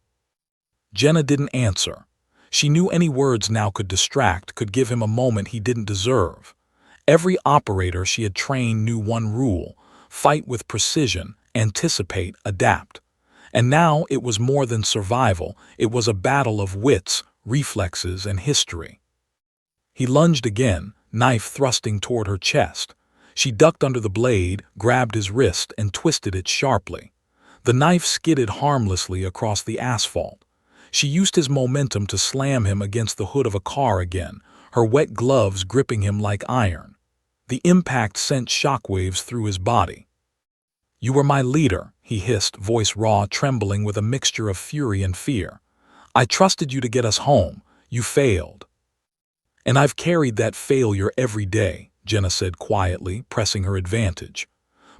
Jenna didn't answer. She knew any words now could distract, could give him a moment he didn't deserve. Every operator she had trained knew one rule: fight with precision, anticipate, adapt. And now it was more than survival, it was a battle of wits, reflexes, and history. He lunged again, knife thrusting toward her chest. She ducked under the blade, grabbed his wrist, and twisted it sharply. The knife skidded harmlessly across the asphalt. She used his momentum to slam him against the hood of a car again, her wet gloves gripping him like iron. The impact sent shockwaves through his body. "You were my leader," he hissed, voice raw, trembling with a mixture of fury and fear. "I trusted you to get us home. You failed." "And I've carried that failure every day," Jenna said quietly, pressing her advantage.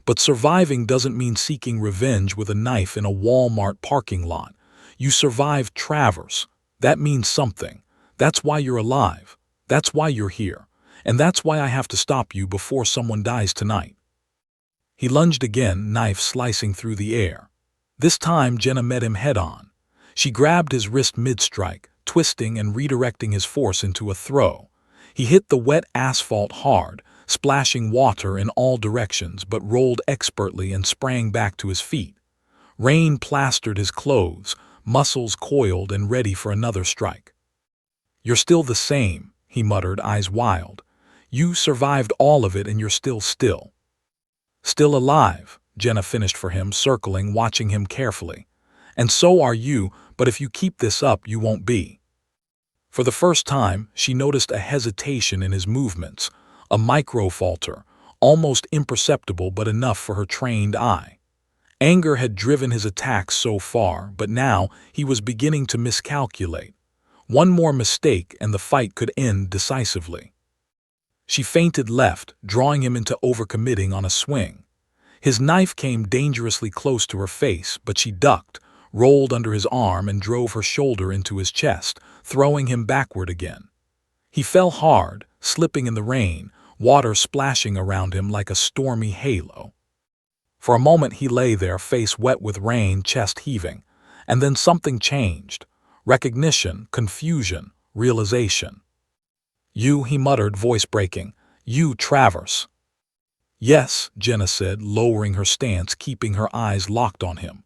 "But surviving doesn't mean seeking revenge with a knife in a Walmart parking lot. You survived Travers. That means something. That's why you're alive. That's why you're here. And that's why I have to stop you before someone dies tonight." He lunged again, knife slicing through the air. This time Jenna met him head-on. She grabbed his wrist mid-strike, twisting and redirecting his force into a throw. He hit the wet asphalt hard, splashing water in all directions, but rolled expertly and sprang back to his feet. Rain plastered his clothes, muscles coiled and ready for another strike. "You're still the same," he muttered, eyes wild. "You survived all of it and you're still. Still alive," Jenna finished for him, circling, watching him carefully. "And so are you, but if you keep this up, you won't be." For the first time, she noticed a hesitation in his movements, a micro-falter, almost imperceptible but enough for her trained eye. Anger had driven his attacks so far, but now he was beginning to miscalculate. One more mistake and the fight could end decisively. She feinted left, drawing him into overcommitting on a swing. His knife came dangerously close to her face, but she ducked, rolled under his arm and drove her shoulder into his chest, throwing him backward again. He fell hard, slipping in the rain, water splashing around him like a stormy halo. For a moment he lay there, face wet with rain, chest heaving. And then something changed. Recognition, confusion, realization. "You," he muttered, voice breaking. "You, Travers." "Yes," Jenna said, lowering her stance, keeping her eyes locked on him.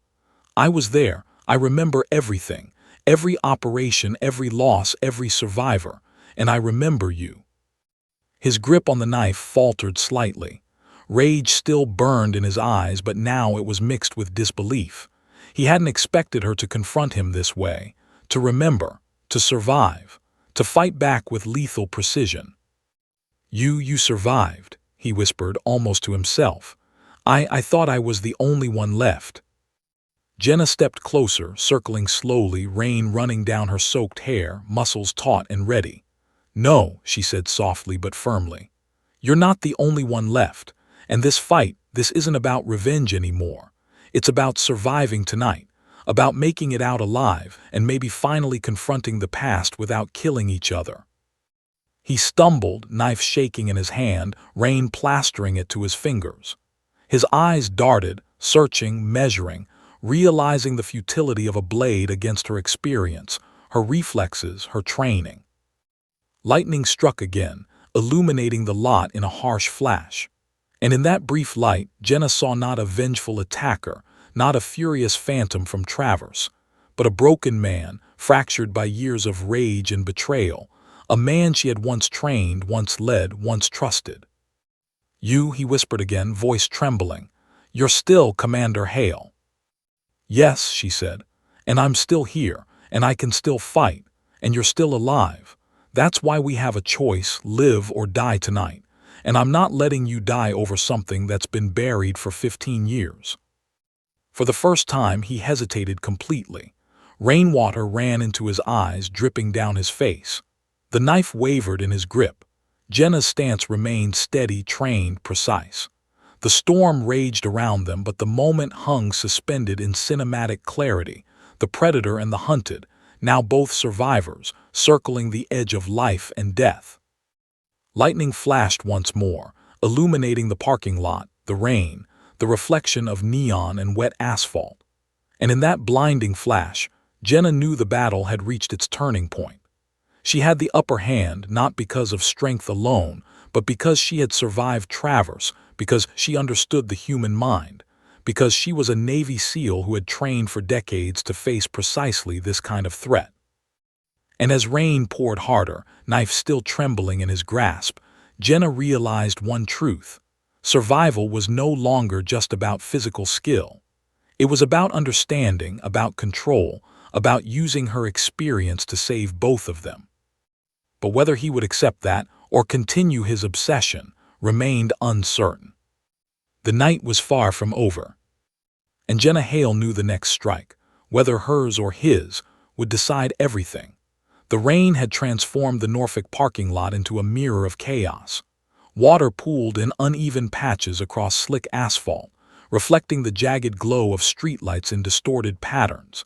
"I was there. I remember everything. Every operation, every loss, every survivor. And I remember you." His grip on the knife faltered slightly. Rage still burned in his eyes, but now it was mixed with disbelief. He hadn't expected her to confront him this way, to remember, to survive, to fight back with lethal precision. You survived," he whispered, almost to himself. I thought I was the only one left." Jenna stepped closer, circling slowly, rain running down her soaked hair, muscles taut and ready. "No," she said softly but firmly. "You're not the only one left. And this fight, this isn't about revenge anymore. It's about surviving tonight, about making it out alive and maybe finally confronting the past without killing each other." He stumbled, knife shaking in his hand, rain plastering it to his fingers. His eyes darted, searching, measuring, realizing the futility of a blade against her experience, her reflexes, her training. Lightning struck again, illuminating the lot in a harsh flash. And in that brief light, Jenna saw not a vengeful attacker, not a furious phantom from Traverse, but a broken man, fractured by years of rage and betrayal, a man she had once trained, once led, once trusted. "You," he whispered again, voice trembling. "You're still Commander Hale." "Yes," she said, "and I'm still here, and I can still fight, and you're still alive. That's why we have a choice, live or die tonight, and I'm not letting you die over something that's been buried for 15 years." For the first time, he hesitated completely. Rainwater ran into his eyes, dripping down his face. The knife wavered in his grip. Jenna's stance remained steady, trained, precise. The storm raged around them, but the moment hung suspended in cinematic clarity. The predator and the hunted, now both survivors, circling the edge of life and death. Lightning flashed once more, illuminating the parking lot, the rain, the reflection of neon and wet asphalt. And in that blinding flash, Jenna knew the battle had reached its turning point. She had the upper hand not because of strength alone, but because she had survived Traverse, because she understood the human mind, because she was a Navy SEAL who had trained for decades to face precisely this kind of threat. And as rain poured harder, knife still trembling in his grasp, Jenna realized one truth. Survival was no longer just about physical skill. It was about understanding, about control, about using her experience to save both of them. But whether he would accept that or continue his obsession remained uncertain. The night was far from over, and Jenna Hale knew the next strike, whether hers or his, would decide everything. The rain had transformed the Norfolk parking lot into a mirror of chaos. Water pooled in uneven patches across slick asphalt, reflecting the jagged glow of streetlights in distorted patterns.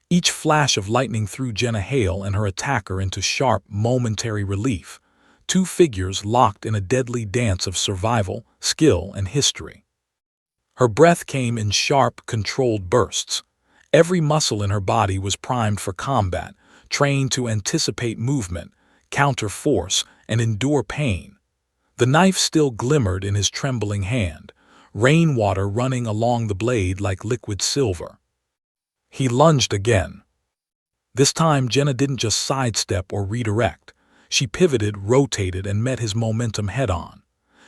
Each flash of lightning threw Jenna Hale and her attacker into sharp, momentary relief, two figures locked in a deadly dance of survival, skill, and history. Her breath came in sharp, controlled bursts. Every muscle in her body was primed for combat, trained to anticipate movement, counter force, and endure pain. The knife still glimmered in his trembling hand, rainwater running along the blade like liquid silver. He lunged again. This time, Jenna didn't just sidestep or redirect. She pivoted, rotated, and met his momentum head-on.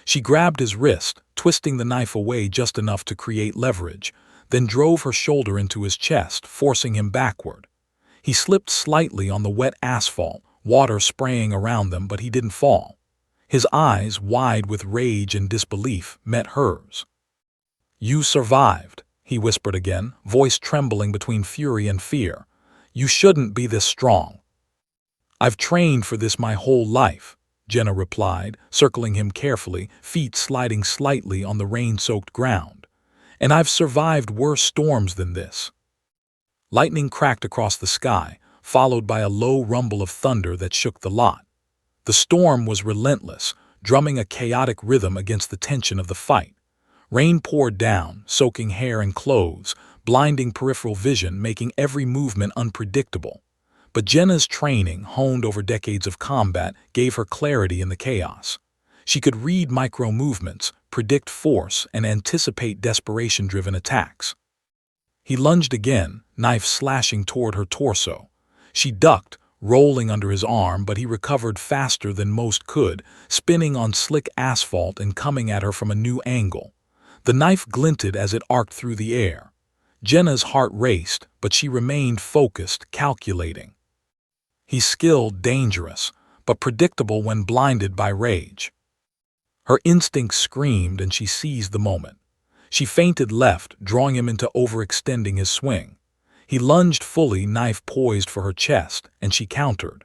She grabbed his wrist, twisting the knife away just enough to create leverage, then drove her shoulder into his chest, forcing him backward. He slipped slightly on the wet asphalt, water spraying around them, but he didn't fall. His eyes, wide with rage and disbelief, met hers. "You survived," he whispered again, voice trembling between fury and fear. "You shouldn't be this strong." "I've trained for this my whole life," Jenna replied, circling him carefully, feet sliding slightly on the rain-soaked ground. "And I've survived worse storms than this." Lightning cracked across the sky, followed by a low rumble of thunder that shook the lot. The storm was relentless, drumming a chaotic rhythm against the tension of the fight. Rain poured down, soaking hair and clothes, blinding peripheral vision, making every movement unpredictable. But Jenna's training, honed over decades of combat, gave her clarity in the chaos. She could read micro-movements, predict force, and anticipate desperation-driven attacks. He lunged again, knife slashing toward her torso. She ducked, rolling under his arm, but he recovered faster than most could, spinning on slick asphalt and coming at her from a new angle. The knife glinted as it arced through the air. Jenna's heart raced, but she remained focused, calculating. He's skilled, dangerous, but predictable when blinded by rage. Her instincts screamed, and she seized the moment. She feinted left, drawing him into overextending his swing. He lunged fully, knife poised for her chest, and she countered.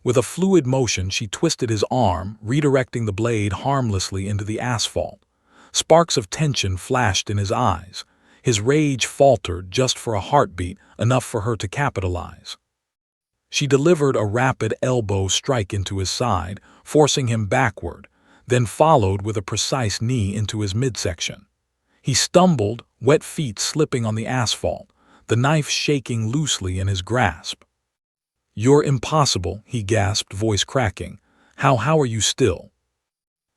With a fluid motion, she twisted his arm, redirecting the blade harmlessly into the asphalt. Sparks of tension flashed in his eyes. His rage faltered just for a heartbeat, enough for her to capitalize. She delivered a rapid elbow strike into his side, forcing him backward, then followed with a precise knee into his midsection. He stumbled, wet feet slipping on the asphalt, the knife shaking loosely in his grasp. "You're impossible," he gasped, voice cracking. How are you still?"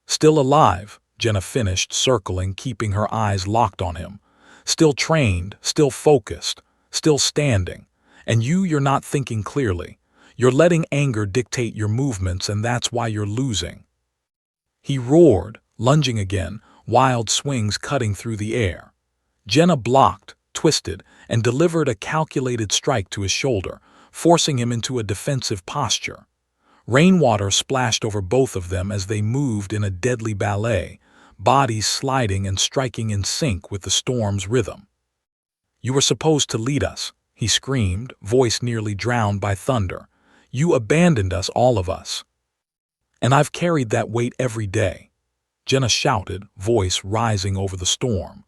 "Still alive," Jenna finished, circling, keeping her eyes locked on him. "Still trained, still focused, still standing. And you're not thinking clearly. You're letting anger dictate your movements, and that's why you're losing." He roared, lunging again, wild swings cutting through the air. Jenna blocked, twisted, and delivered a calculated strike to his shoulder, forcing him into a defensive posture. Rainwater splashed over both of them as they moved in a deadly ballet, bodies sliding and striking in sync with the storm's rhythm. "You were supposed to lead us," he screamed, voice nearly drowned by thunder. "You abandoned us, all of us. And I've carried that weight every day," Jenna shouted, voice rising over the storm.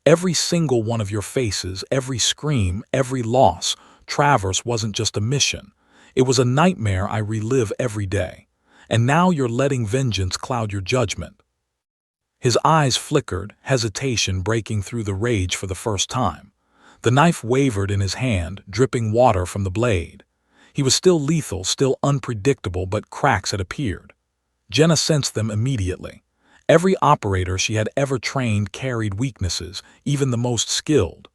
"Every single one of your faces, every scream, every loss. Traverse wasn't just a mission. It was a nightmare I relive every day. And now you're letting vengeance cloud your judgment." His eyes flickered, hesitation breaking through the rage for the first time. The knife wavered in his hand, dripping water from the blade. He was still lethal, still unpredictable, but cracks had appeared. Jenna sensed them immediately. Every operator she had ever trained carried weaknesses, even the most skilled.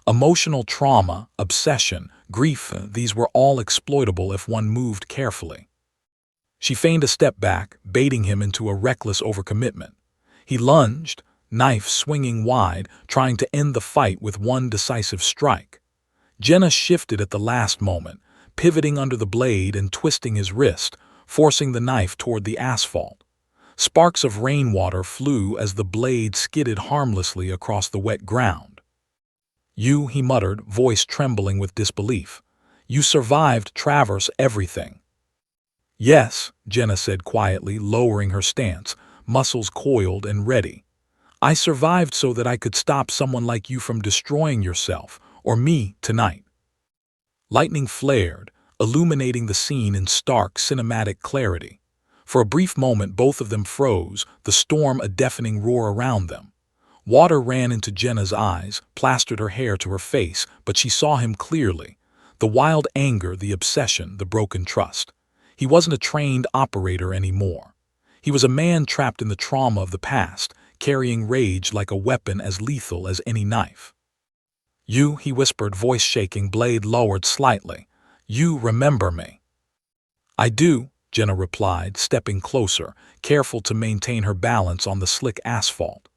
Emotional trauma, obsession, grief, these were all exploitable if one moved carefully. She feigned a step back, baiting him into a reckless overcommitment. He lunged, knife swinging wide, trying to end the fight with one decisive strike. Jenna shifted at the last moment, pivoting under the blade and twisting his wrist, forcing the knife toward the asphalt. Sparks of rainwater flew as the blade skidded harmlessly across the wet ground. "You," he muttered, voice trembling with disbelief. "You survived Traverse everything." "Yes," Jenna said quietly, lowering her stance, muscles coiled and ready. "I survived so that I could stop someone like you from destroying yourself, or me, tonight." Lightning flared, illuminating the scene in stark cinematic clarity. For a brief moment both of them froze, the storm a deafening roar around them. Water ran into Jenna's eyes, plastered her hair to her face, but she saw him clearly. The wild anger, the obsession, the broken trust. He wasn't a trained operator anymore. He was a man trapped in the trauma of the past, carrying rage like a weapon as lethal as any knife. "You," he whispered, voice shaking, blade lowered slightly. "You remember me." "I do," Jenna replied, stepping closer, careful to maintain her balance on the slick asphalt.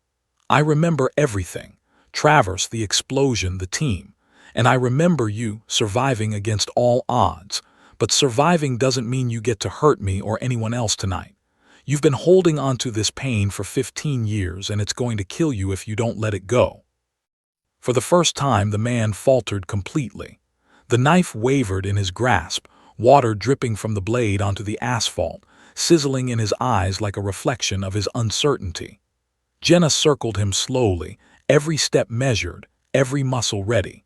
"I remember everything. Traverse, the explosion, the team. And I remember you, surviving against all odds. But surviving doesn't mean you get to hurt me or anyone else tonight. You've been holding on to this pain for 15 years, and it's going to kill you if you don't let it go." For the first time, the man faltered completely. The knife wavered in his grasp, water dripping from the blade onto the asphalt, sizzling in his eyes like a reflection of his uncertainty. Jenna circled him slowly, every step measured, every muscle ready.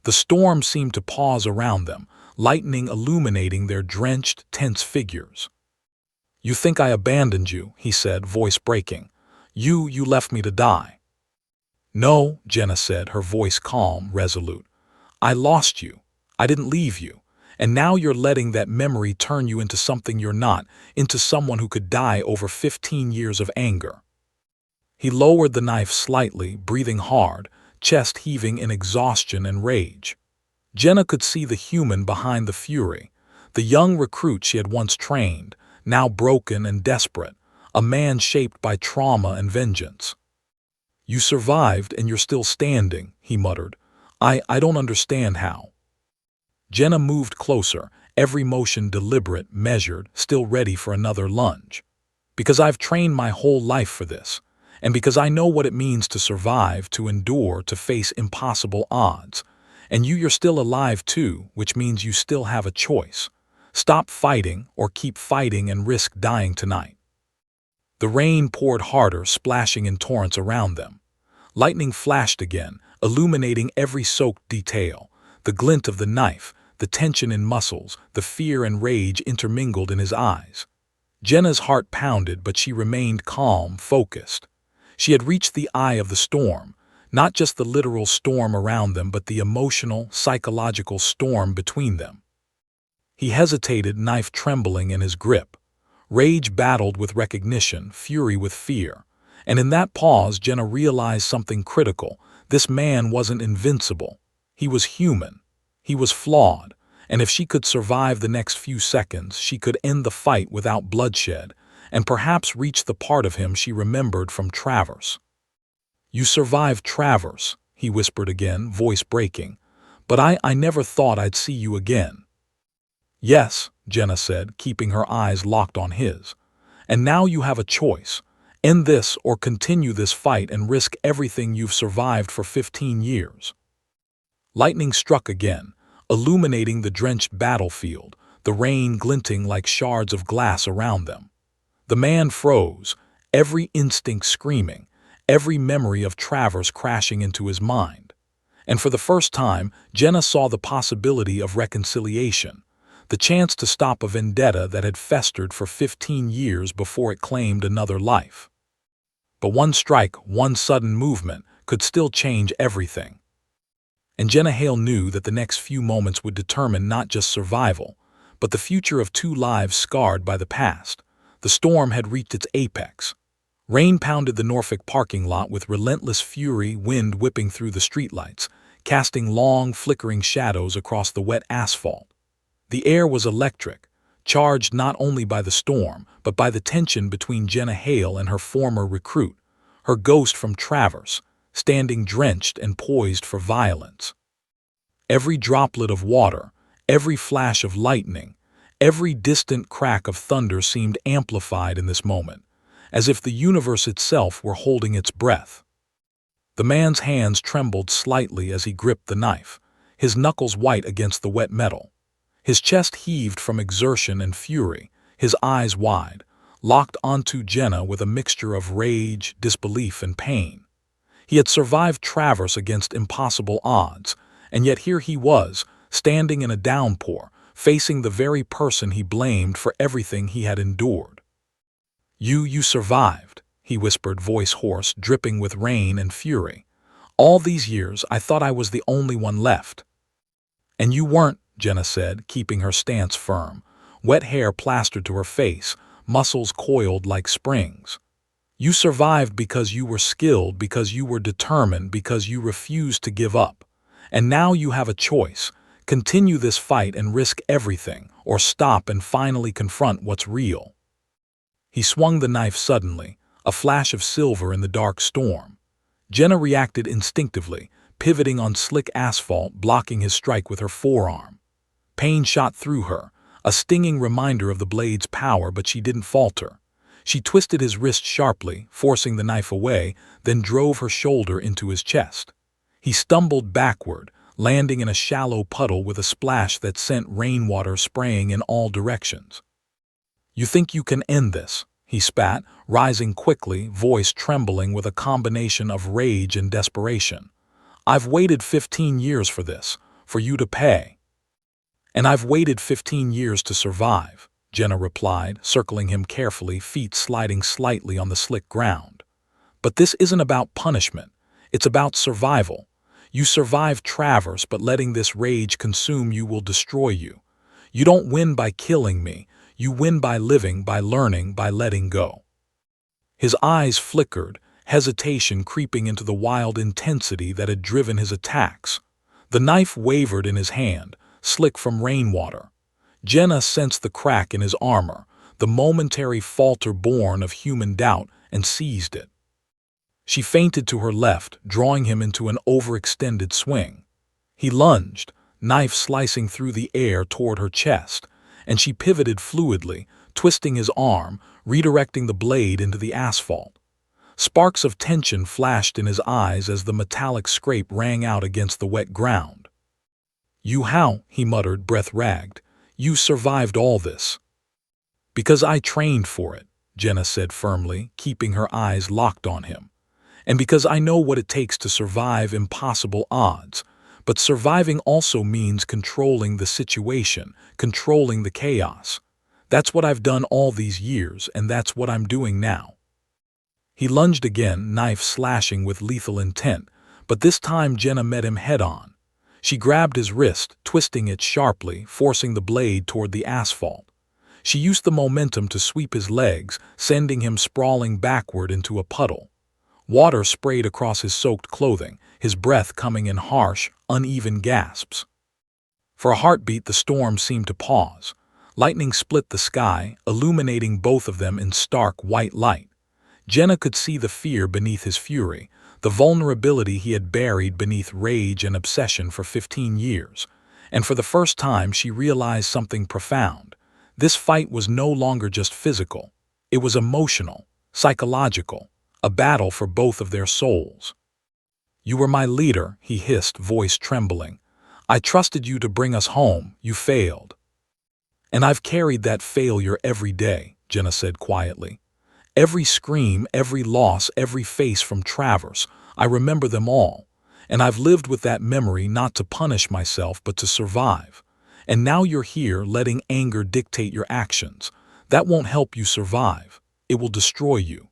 The storm seemed to pause around them, lightning illuminating their drenched, tense figures. "You think I abandoned you," he said, voice breaking. You left me to die." "No," Jenna said, her voice calm, resolute. "I lost you. I didn't leave you. And now you're letting that memory turn you into something you're not, into someone who could die over 15 years of anger." He lowered the knife slightly, breathing hard, chest heaving in exhaustion and rage. Jenna could see the human behind the fury, the young recruit she had once trained, now broken and desperate, a man shaped by trauma and vengeance. "You survived and you're still standing," he muttered. I don't understand how." Jenna moved closer, every motion deliberate, measured, still ready for another lunge. "Because I've trained my whole life for this. And because I know what it means to survive, to endure, to face impossible odds. And you're still alive too, which means you still have a choice. Stop fighting or keep fighting and risk dying tonight." The rain poured harder, splashing in torrents around them. Lightning flashed again, illuminating every soaked detail, the glint of the knife, the tension in muscles, the fear and rage intermingled in his eyes. Jenna's heart pounded, but she remained calm, focused. She had reached the eye of the storm, not just the literal storm around them, but the emotional, psychological storm between them. He hesitated, knife trembling in his grip. Rage battled with recognition, fury with fear. And in that pause, Jenna realized something critical. This man wasn't invincible. He was human. He was flawed. And if she could survive the next few seconds, she could end the fight without bloodshed, and perhaps reach the part of him she remembered from Travers. "You survived Travers," he whispered again, voice breaking. "But I never thought I'd see you again." "Yes," Jenna said, keeping her eyes locked on his. "And now you have a choice. End this or continue this fight and risk everything you've survived for 15 years. Lightning struck again, illuminating the drenched battlefield, the rain glinting like shards of glass around them. The man froze, every instinct screaming, every memory of Travers crashing into his mind. And for the first time, Jenna saw the possibility of reconciliation, the chance to stop a vendetta that had festered for 15 years before it claimed another life. But one strike, one sudden movement, could still change everything. And Jenna Hale knew that the next few moments would determine not just survival, but the future of two lives scarred by the past. The storm had reached its apex. Rain pounded the Norfolk parking lot with relentless fury, wind whipping through the streetlights, casting long, flickering shadows across the wet asphalt. The air was electric, charged not only by the storm, but by the tension between Jenna Hale and her former recruit, her ghost from Travers, standing drenched and poised for violence. Every droplet of water, every flash of lightning, every distant crack of thunder seemed amplified in this moment, as if the universe itself were holding its breath. The man's hands trembled slightly as he gripped the knife, his knuckles white against the wet metal. His chest heaved from exertion and fury, his eyes wide, locked onto Jenna with a mixture of rage, disbelief, and pain. He had survived Travers against impossible odds, and yet here he was, standing in a downpour, facing the very person he blamed for everything he had endured. You survived," he whispered, voice hoarse, dripping with rain and fury. "All these years I thought I was the only one left." "And you weren't," Jenna said, keeping her stance firm, wet hair plastered to her face, muscles coiled like springs. "You survived because you were skilled, because you were determined, because you refused to give up. And now you have a choice. Continue this fight and risk everything, or stop and finally confront what's real." He swung the knife suddenly, a flash of silver in the dark storm. Jenna reacted instinctively, pivoting on slick asphalt, blocking his strike with her forearm. Pain shot through her, a stinging reminder of the blade's power, but she didn't falter. She twisted his wrist sharply, forcing the knife away, then drove her shoulder into his chest. He stumbled backward, landing in a shallow puddle with a splash that sent rainwater spraying in all directions. "You think you can end this?" he spat, rising quickly, voice trembling with a combination of rage and desperation. "I've waited 15 years for this, for you to pay." "And I've waited 15 years to survive," Jenna replied, circling him carefully, feet sliding slightly on the slick ground. "But this isn't about punishment. It's about survival. You survived Travers, but letting this rage consume you will destroy you. You don't win by killing me. You win by living, by learning, by letting go." His eyes flickered, hesitation creeping into the wild intensity that had driven his attacks. The knife wavered in his hand, slick from rainwater. Jenna sensed the crack in his armor, the momentary falter born of human doubt, and seized it. She feinted to her left, drawing him into an overextended swing. He lunged, knife slicing through the air toward her chest, and she pivoted fluidly, twisting his arm, redirecting the blade into the asphalt. Sparks of tension flashed in his eyes as the metallic scrape rang out against the wet ground. How?" he muttered, breath ragged. "You survived all this." "Because I trained for it," Jenna said firmly, keeping her eyes locked on him. "And because I know what it takes to survive impossible odds. But surviving also means controlling the situation, controlling the chaos. That's what I've done all these years, and that's what I'm doing now. He lunged again, knife slashing with lethal intent, but this time Jenna met him head-on. She grabbed his wrist, twisting it sharply, forcing the blade toward the asphalt. She used the momentum to sweep his legs, sending him sprawling backward into a puddle. Water sprayed across his soaked clothing, his breath coming in harsh, uneven gasps. For a heartbeat, the storm seemed to pause. Lightning split the sky, illuminating both of them in stark white light. Jenna could see the fear beneath his fury, the vulnerability he had buried beneath rage and obsession for 15 years. And for the first time, she realized something profound. This fight was no longer just physical. It was emotional, psychological, a battle for both of their souls. "You were my leader," he hissed, voice trembling. "I trusted you to bring us home. You failed." "And I've carried that failure every day," Jenna said quietly. "Every scream, every loss, every face from Travers, I remember them all. And I've lived with that memory not to punish myself but to survive. And now you're here letting anger dictate your actions. That won't help you survive. It will destroy you."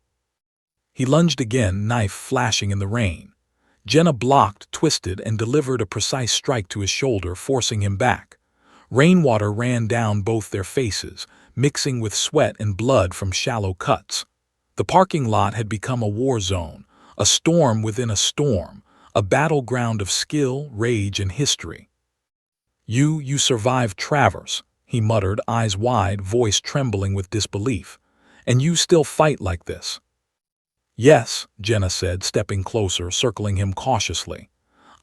He lunged again, knife flashing in the rain. Jenna blocked, twisted, and delivered a precise strike to his shoulder, forcing him back. Rainwater ran down both their faces, mixing with sweat and blood from shallow cuts. The parking lot had become a war zone, a storm within a storm, a battleground of skill, rage, and history. You survived Travers," he muttered, eyes wide, voice trembling with disbelief. "And you still fight like this?" "Yes," Jenna said, stepping closer, circling him cautiously.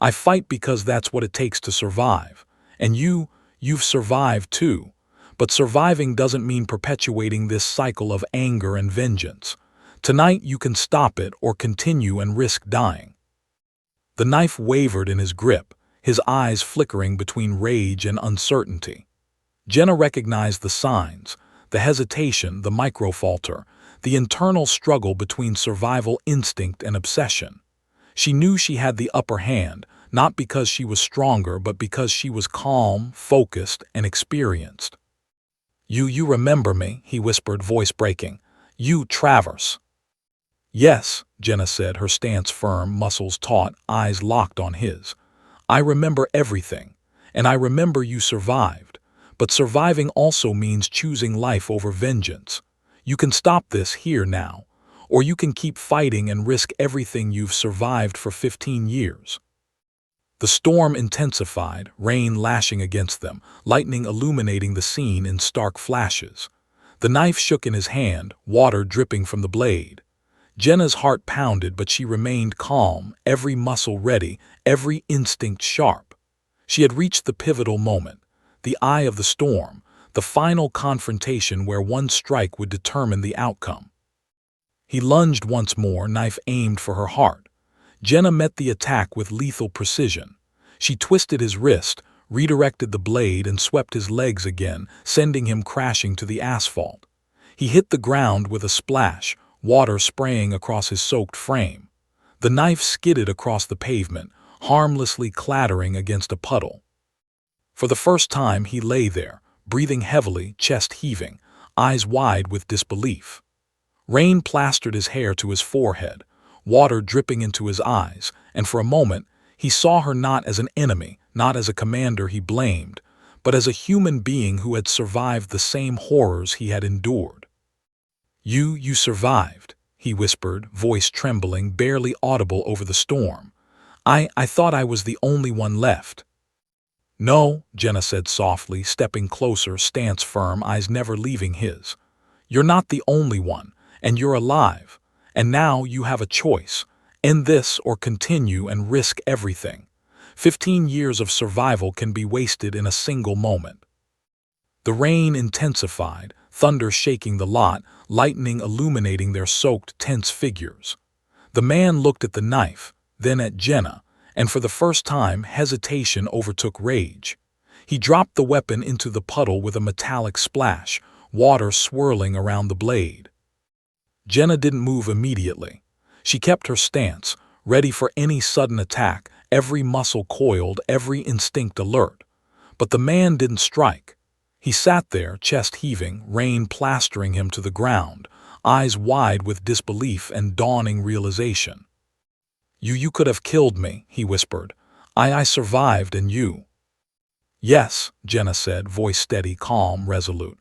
"I fight because that's what it takes to survive. And you've survived too. But surviving doesn't mean perpetuating this cycle of anger and vengeance. Tonight you can stop it or continue and risk dying." The knife wavered in his grip, his eyes flickering between rage and uncertainty. Jenna recognized the signs, the hesitation, the microfalter, the internal struggle between survival instinct and obsession. She knew she had the upper hand, not because she was stronger, but because she was calm, focused, and experienced. You remember me," he whispered, voice breaking. "You, Travers." "Yes," Jenna said, her stance firm, muscles taut, eyes locked on his. "I remember everything, and I remember you survived. But surviving also means choosing life over vengeance. You can stop this here now, or you can keep fighting and risk everything you've survived for 15 years. The storm intensified, rain lashing against them, lightning illuminating the scene in stark flashes. The knife shook in his hand, water dripping from the blade. Jenna's heart pounded, but she remained calm, every muscle ready, every instinct sharp. She had reached the pivotal moment, the eye of the storm, the final confrontation where one strike would determine the outcome. He lunged once more, knife aimed for her heart. Jenna met the attack with lethal precision. She twisted his wrist, redirected the blade, and swept his legs again, sending him crashing to the asphalt. He hit the ground with a splash, water spraying across his soaked frame. The knife skidded across the pavement, harmlessly clattering against a puddle. For the first time he lay there, breathing heavily, chest heaving, eyes wide with disbelief. Rain plastered his hair to his forehead, water dripping into his eyes, and for a moment he saw her not as an enemy, not as a commander he blamed, but as a human being who had survived the same horrors he had endured. You survived," he whispered, voice trembling, barely audible over the storm. I thought I was the only one left." "No," Jenna said softly, stepping closer, stance firm, eyes never leaving his. "You're not the only one, and you're alive. And now you have a choice. End this or continue and risk everything. 15 years of survival can be wasted in a single moment." The rain intensified, thunder shaking the lot, lightning illuminating their soaked, tense figures. The man looked at the knife, then at Jenna, and for the first time hesitation overtook rage. He dropped the weapon into the puddle with a metallic splash, water swirling around the blade. Jenna didn't move immediately. She kept her stance, ready for any sudden attack, every muscle coiled, every instinct alert. But the man didn't strike. He sat there, chest heaving, rain plastering him to the ground, eyes wide with disbelief and dawning realization. You could have killed me," he whispered. I survived, and you." "Yes," Jenna said, voice steady, calm, resolute.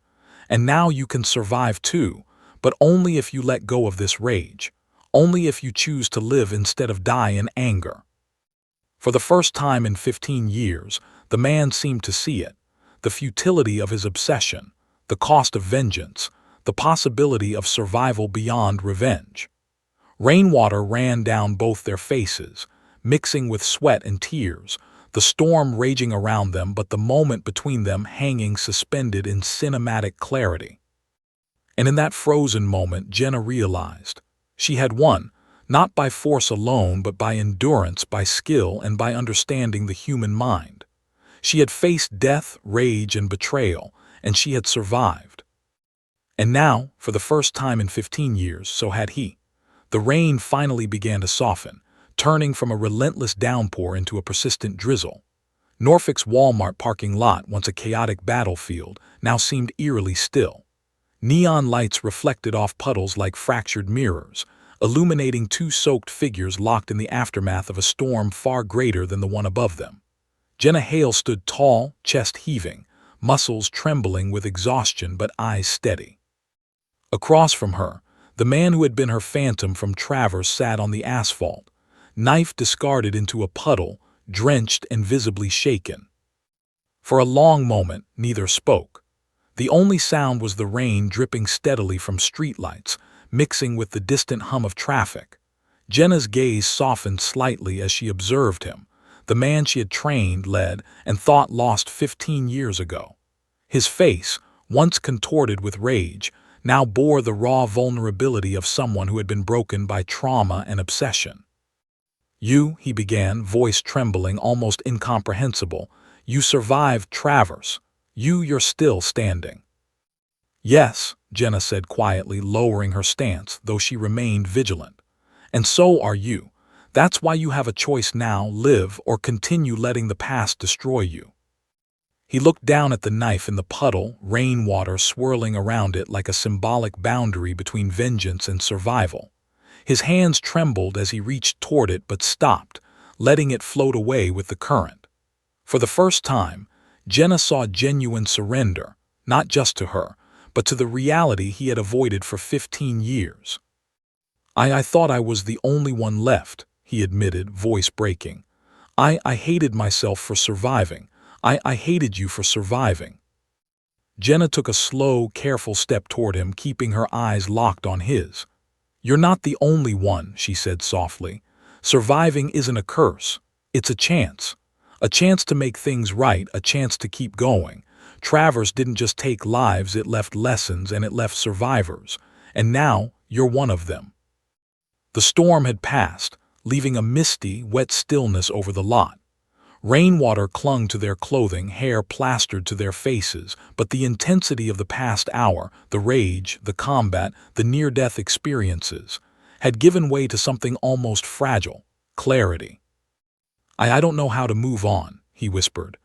"And now you can survive too, but only if you let go of this rage. Only if you choose to live instead of die in anger." For the first time in 15 years, the man seemed to see it. The futility of his obsession, the cost of vengeance, the possibility of survival beyond revenge. Rainwater ran down both their faces, mixing with sweat and tears, the storm raging around them but the moment between them hanging suspended in cinematic clarity. And in that frozen moment, Jenna realized she had won, not by force alone but by endurance, by skill, and by understanding the human mind. She had faced death, rage, and betrayal, and she had survived. And now, for the first time in 15 years, so had he. The rain finally began to soften, turning from a relentless downpour into a persistent drizzle. Norfolk's Walmart parking lot, once a chaotic battlefield, now seemed eerily still. Neon lights reflected off puddles like fractured mirrors, illuminating two soaked figures locked in the aftermath of a storm far greater than the one above them. Jenna Hale stood tall, chest heaving, muscles trembling with exhaustion but eyes steady. Across from her, the man who had been her phantom from Travers sat on the asphalt, knife discarded into a puddle, drenched and visibly shaken. For a long moment, neither spoke. The only sound was the rain dripping steadily from streetlights, mixing with the distant hum of traffic. Jenna's gaze softened slightly as she observed him, the man she had trained, led, and thought lost 15 years ago. His face, once contorted with rage, now bore the raw vulnerability of someone who had been broken by trauma and obsession. "You," he began, voice trembling, almost incomprehensible, "you survived Travers. You're still standing." "Yes," Jenna said quietly, lowering her stance, though she remained vigilant. "And so are you. That's why you have a choice now: live or continue letting the past destroy you." He looked down at the knife in the puddle, rainwater swirling around it like a symbolic boundary between vengeance and survival. His hands trembled as he reached toward it but stopped, letting it float away with the current. For the first time, Jenna saw genuine surrender, not just to her, but to the reality he had avoided for 15 years. I thought I was the only one left," he admitted, voice breaking. I hated myself for surviving. I hated you for surviving." Jenna took a slow, careful step toward him, keeping her eyes locked on his. "You're not the only one," she said softly. "Surviving isn't a curse. It's a chance. A chance to make things right, a chance to keep going. Travers didn't just take lives, it left lessons and it left survivors. And now, you're one of them." The storm had passed, leaving a misty, wet stillness over the lot. Rainwater clung to their clothing, hair plastered to their faces, but the intensity of the past hour, the rage, the combat, the near-death experiences, had given way to something almost fragile: clarity. I don't know how to move on," he whispered.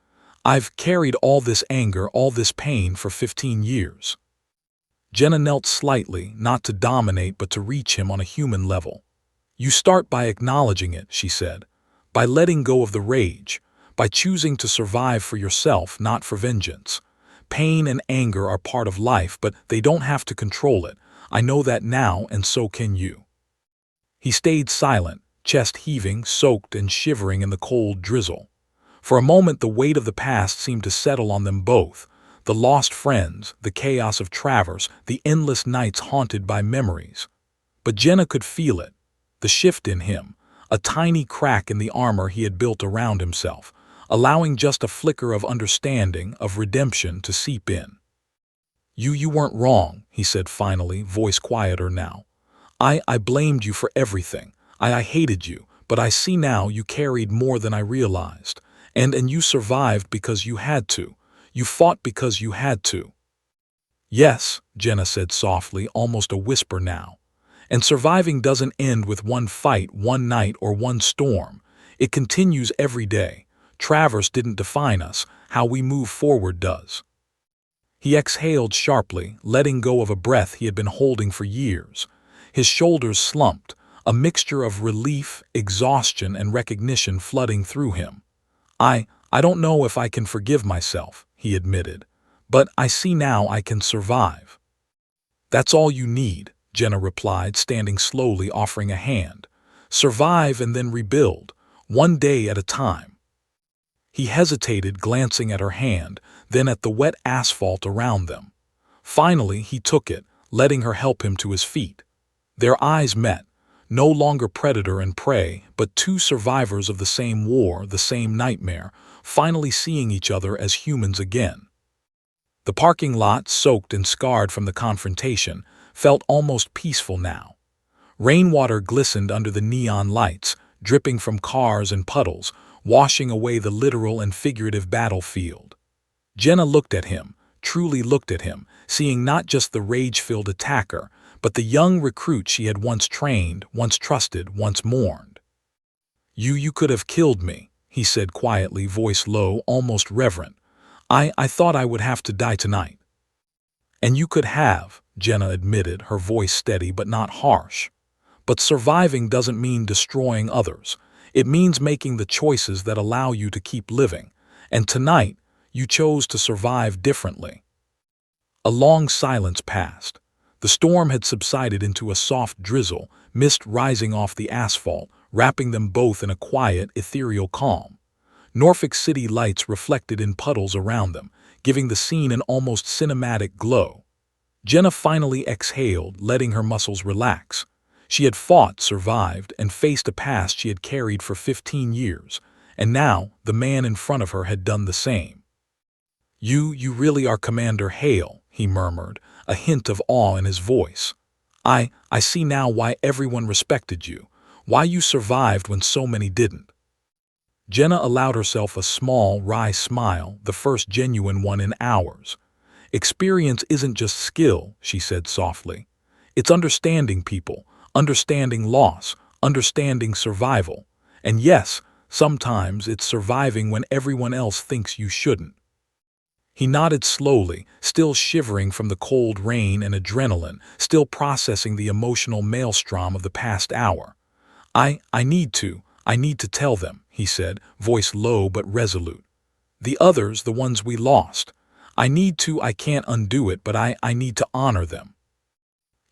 "I've carried all this anger, all this pain for 15 years. Jenna knelt slightly, not to dominate but to reach him on a human level. "You start by acknowledging it," she said, "by letting go of the rage, by choosing to survive for yourself, not for vengeance. Pain and anger are part of life, but they don't have to control it. I know that now, and so can you." He stayed silent, chest heaving, soaked and shivering in the cold drizzle. For a moment the weight of the past seemed to settle on them both, the lost friends, the chaos of Travers, the endless nights haunted by memories. But Jenna could feel it, the shift in him, a tiny crack in the armor he had built around himself, allowing just a flicker of understanding, of redemption to seep in. You weren't wrong," he said finally, voice quieter now. I blamed you for everything. I hated you, but I see now you carried more than I realized. And you survived because you had to. You fought because you had to." "Yes," Jenna said softly, almost a whisper now. "And surviving doesn't end with one fight, one night, or one storm. It continues every day. Traverse didn't define us, how we move forward does. He exhaled sharply, letting go of a breath he had been holding for years. His shoulders slumped, a mixture of relief, exhaustion, and recognition flooding through him. I don't know if I can forgive myself, he admitted, but I see now I can survive. That's all you need, Jenna replied, standing slowly, offering a hand. Survive and then rebuild, one day at a time. He hesitated, glancing at her hand, then at the wet asphalt around them. Finally, he took it, letting her help him to his feet. Their eyes met, no longer predator and prey, but two survivors of the same war, the same nightmare, finally seeing each other as humans again. The parking lot, soaked and scarred from the confrontation, felt almost peaceful now. Rainwater glistened under the neon lights, dripping from cars and puddles, washing away the literal and figurative battlefield. Jenna looked at him, truly looked at him, seeing not just the rage-filled attacker, but the young recruit she had once trained, once trusted, once mourned. You could have killed me, he said quietly, voice low, almost reverent. I thought I would have to die tonight. And you could have, Jenna admitted, her voice steady but not harsh. But surviving doesn't mean destroying others. It means making the choices that allow you to keep living. And tonight, you chose to survive differently. A long silence passed. The storm had subsided into a soft drizzle, mist rising off the asphalt, wrapping them both in a quiet, ethereal calm. Norfolk City lights reflected in puddles around them, giving the scene an almost cinematic glow. Jenna finally exhaled, letting her muscles relax. She had fought, survived, and faced a past she had carried for 15 years, and now the man in front of her had done the same. You really are Commander Hale, he murmured, a hint of awe in his voice. I see now why everyone respected you, why you survived when so many didn't. Jenna allowed herself a small, wry smile, the first genuine one in hours. Experience isn't just skill, she said softly. It's understanding people, understanding loss, understanding survival. And yes, sometimes it's surviving when everyone else thinks you shouldn't. He nodded slowly, still shivering from the cold rain and adrenaline, still processing the emotional maelstrom of the past hour. I need to tell them, he said, voice low but resolute. The others, the ones we lost. I can't undo it, but I need to honor them.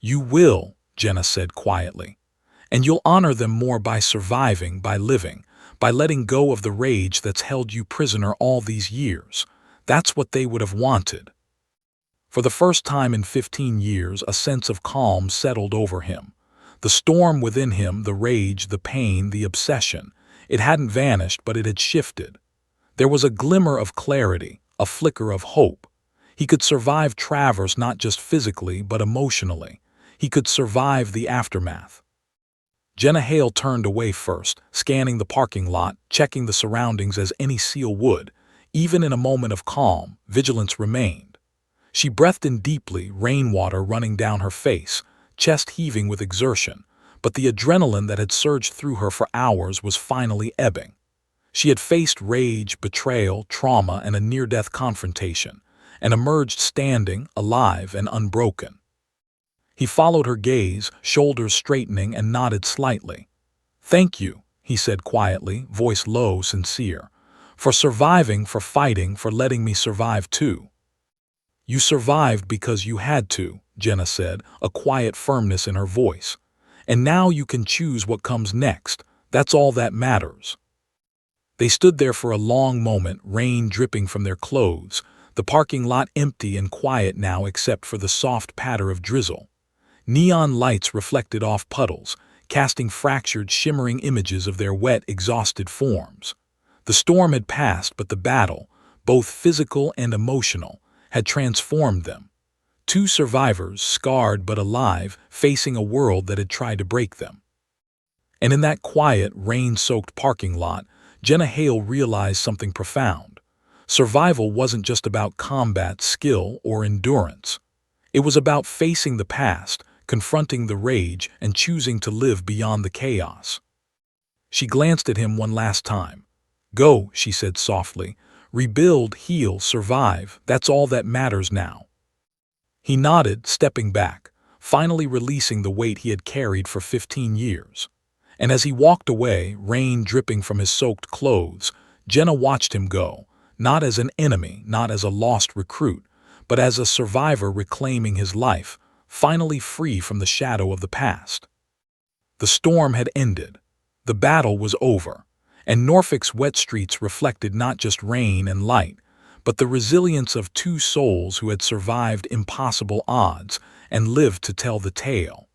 You will, Jenna said quietly. And you'll honor them more by surviving, by living, by letting go of the rage that's held you prisoner all these years. That's what they would have wanted. For the first time in 15 years, a sense of calm settled over him. The storm within him, the rage, the pain, the obsession, it hadn't vanished, but it had shifted. There was a glimmer of clarity, a flicker of hope. He could survive Traverse not just physically, but emotionally. He could survive the aftermath. Jenna Hale turned away first, scanning the parking lot, checking the surroundings as any SEAL would. Even in a moment of calm, vigilance remained. She breathed in deeply, rainwater running down her face, chest heaving with exertion, but the adrenaline that had surged through her for hours was finally ebbing. She had faced rage, betrayal, trauma, and a near-death confrontation, and emerged standing, alive, and unbroken. He followed her gaze, shoulders straightening, and nodded slightly. "Thank you," he said quietly, voice low, sincere. "For surviving, for fighting, for letting me survive too." "You survived because you had to," Jenna said, a quiet firmness in her voice. "And now you can choose what comes next. That's all that matters." They stood there for a long moment, rain dripping from their clothes, the parking lot empty and quiet now except for the soft patter of drizzle. Neon lights reflected off puddles, casting fractured, shimmering images of their wet, exhausted forms. The storm had passed, but the battle, both physical and emotional, had transformed them. Two survivors, scarred but alive, facing a world that had tried to break them. And in that quiet, rain-soaked parking lot, Jenna Hale realized something profound. Survival wasn't just about combat, skill, or endurance. It was about facing the past, confronting the rage, and choosing to live beyond the chaos. She glanced at him one last time. "Go," she said softly. "Rebuild, heal, survive. That's all that matters now." He nodded, stepping back, finally releasing the weight he had carried for 15 years. And as he walked away, rain dripping from his soaked clothes, Jenna watched him go, not as an enemy, not as a lost recruit, but as a survivor reclaiming his life, finally free from the shadow of the past. The storm had ended. The battle was over, and Norfolk's wet streets reflected not just rain and light, but the resilience of two souls who had survived impossible odds and lived to tell the tale.